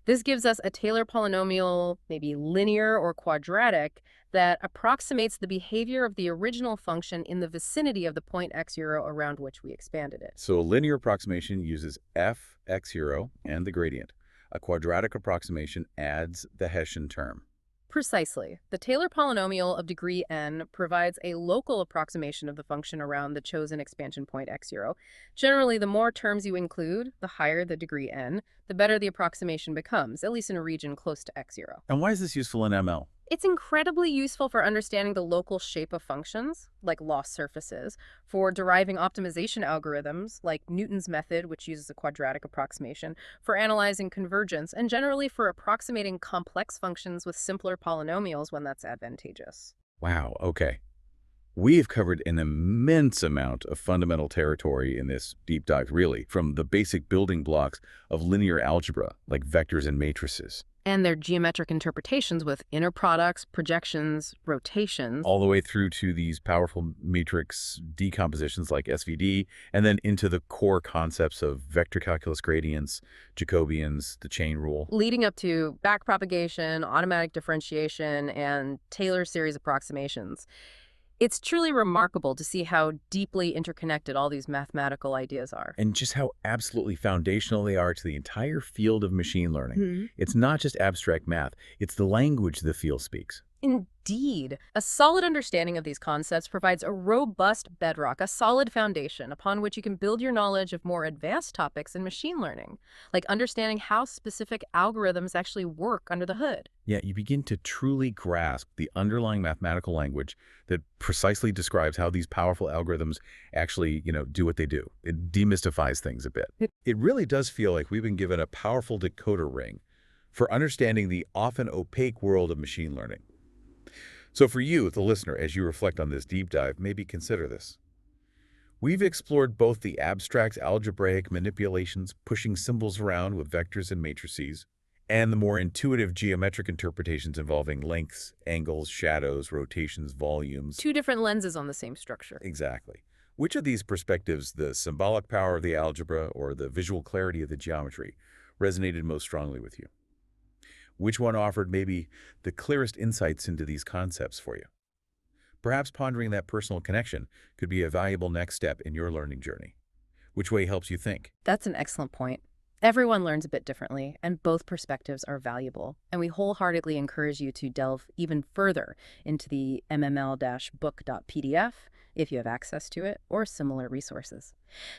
Speaker 2: This gives us a Taylor polynomial, maybe linear or quadratic, that approximates the behavior of the original function in the vicinity of the point x euro around which we expanded it.
Speaker 1: So a linear approximation uses f x euro and the gradient. A quadratic approximation adds the Hessian term.
Speaker 2: Precisely. The Taylor polynomial of degree n provides a local approximation of the function around the chosen expansion point x zero. Generally, the more terms you include, the higher the degree n, the better the approximation becomes, at least in a region close to x zero.
Speaker 1: And why is this useful in ML?
Speaker 2: It's incredibly useful for understanding the local shape of functions, like loss surfaces, for deriving optimization algorithms, like Newton's method, which uses a quadratic approximation, for analyzing convergence, and generally for approximating complex functions with simpler polynomials when that's advantageous.
Speaker 1: Wow, okay. We have covered an immense amount of fundamental territory in this deep dive, really, from the basic building blocks of linear algebra, like vectors and matrices,
Speaker 2: and their geometric interpretations with inner products, projections, rotations,
Speaker 1: all the way through to these powerful matrix decompositions like SVD, and then into the core concepts of vector calculus gradients, Jacobians, the chain rule.
Speaker 2: Leading up to backpropagation, automatic differentiation, and Taylor series approximations. It's truly remarkable to see how deeply interconnected all these mathematical ideas are.
Speaker 1: And just how absolutely foundational they are to the entire field of machine learning. It's not just abstract math, it's the language the field speaks.
Speaker 2: Indeed. A solid understanding of these concepts provides a robust bedrock, a solid foundation upon which you can build your knowledge of more advanced topics in machine learning, like understanding how specific algorithms actually work under the hood.
Speaker 1: Yeah, you begin to truly grasp the underlying mathematical language that precisely describes how these powerful algorithms actually, do what they do. It demystifies things a bit. It really does feel like we've been given a powerful decoder ring for understanding the often opaque world of machine learning. So for you, the listener, as you reflect on this deep dive, maybe consider this. We've explored both the abstract algebraic manipulations, pushing symbols around with vectors and matrices, and the more intuitive geometric interpretations involving lengths, angles, shadows, rotations, volumes.
Speaker 2: Two different lenses on the same structure.
Speaker 1: Exactly. Which of these perspectives, the symbolic power of the algebra or the visual clarity of the geometry, resonated most strongly with you? Which one offered maybe the clearest insights into these concepts for you? Perhaps pondering that personal connection could be a valuable next step in your learning journey. Which way helps you think?
Speaker 2: That's an excellent point. Everyone learns a bit differently, and both perspectives are valuable. And we wholeheartedly encourage you to delve even further into the mml-book.pdf if you have access to it, or similar resources.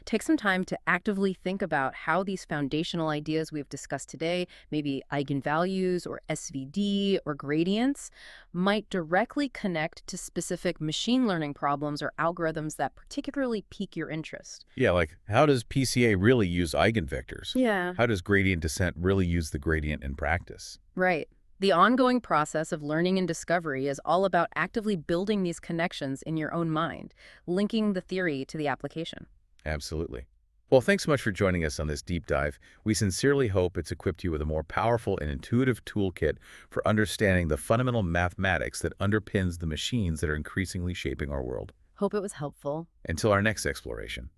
Speaker 2: Take some time to actively think about how these foundational ideas we've discussed today, maybe eigenvalues or SVD or gradients, might directly connect to specific machine learning problems or algorithms that particularly pique your interest.
Speaker 1: Yeah, like how does PCA really use eigenvectors?
Speaker 2: Yeah.
Speaker 1: How does gradient descent really use the gradient in practice?
Speaker 2: Right. The ongoing process of learning and discovery is all about actively building these connections in your own mind, linking the theory to the application.
Speaker 1: Absolutely. Well, thanks so much for joining us on this deep dive. We sincerely hope it's equipped you with a more powerful and intuitive toolkit for understanding the fundamental mathematics that underpins the machines that are increasingly shaping our world.
Speaker 2: Hope it was helpful.
Speaker 1: Until our next exploration.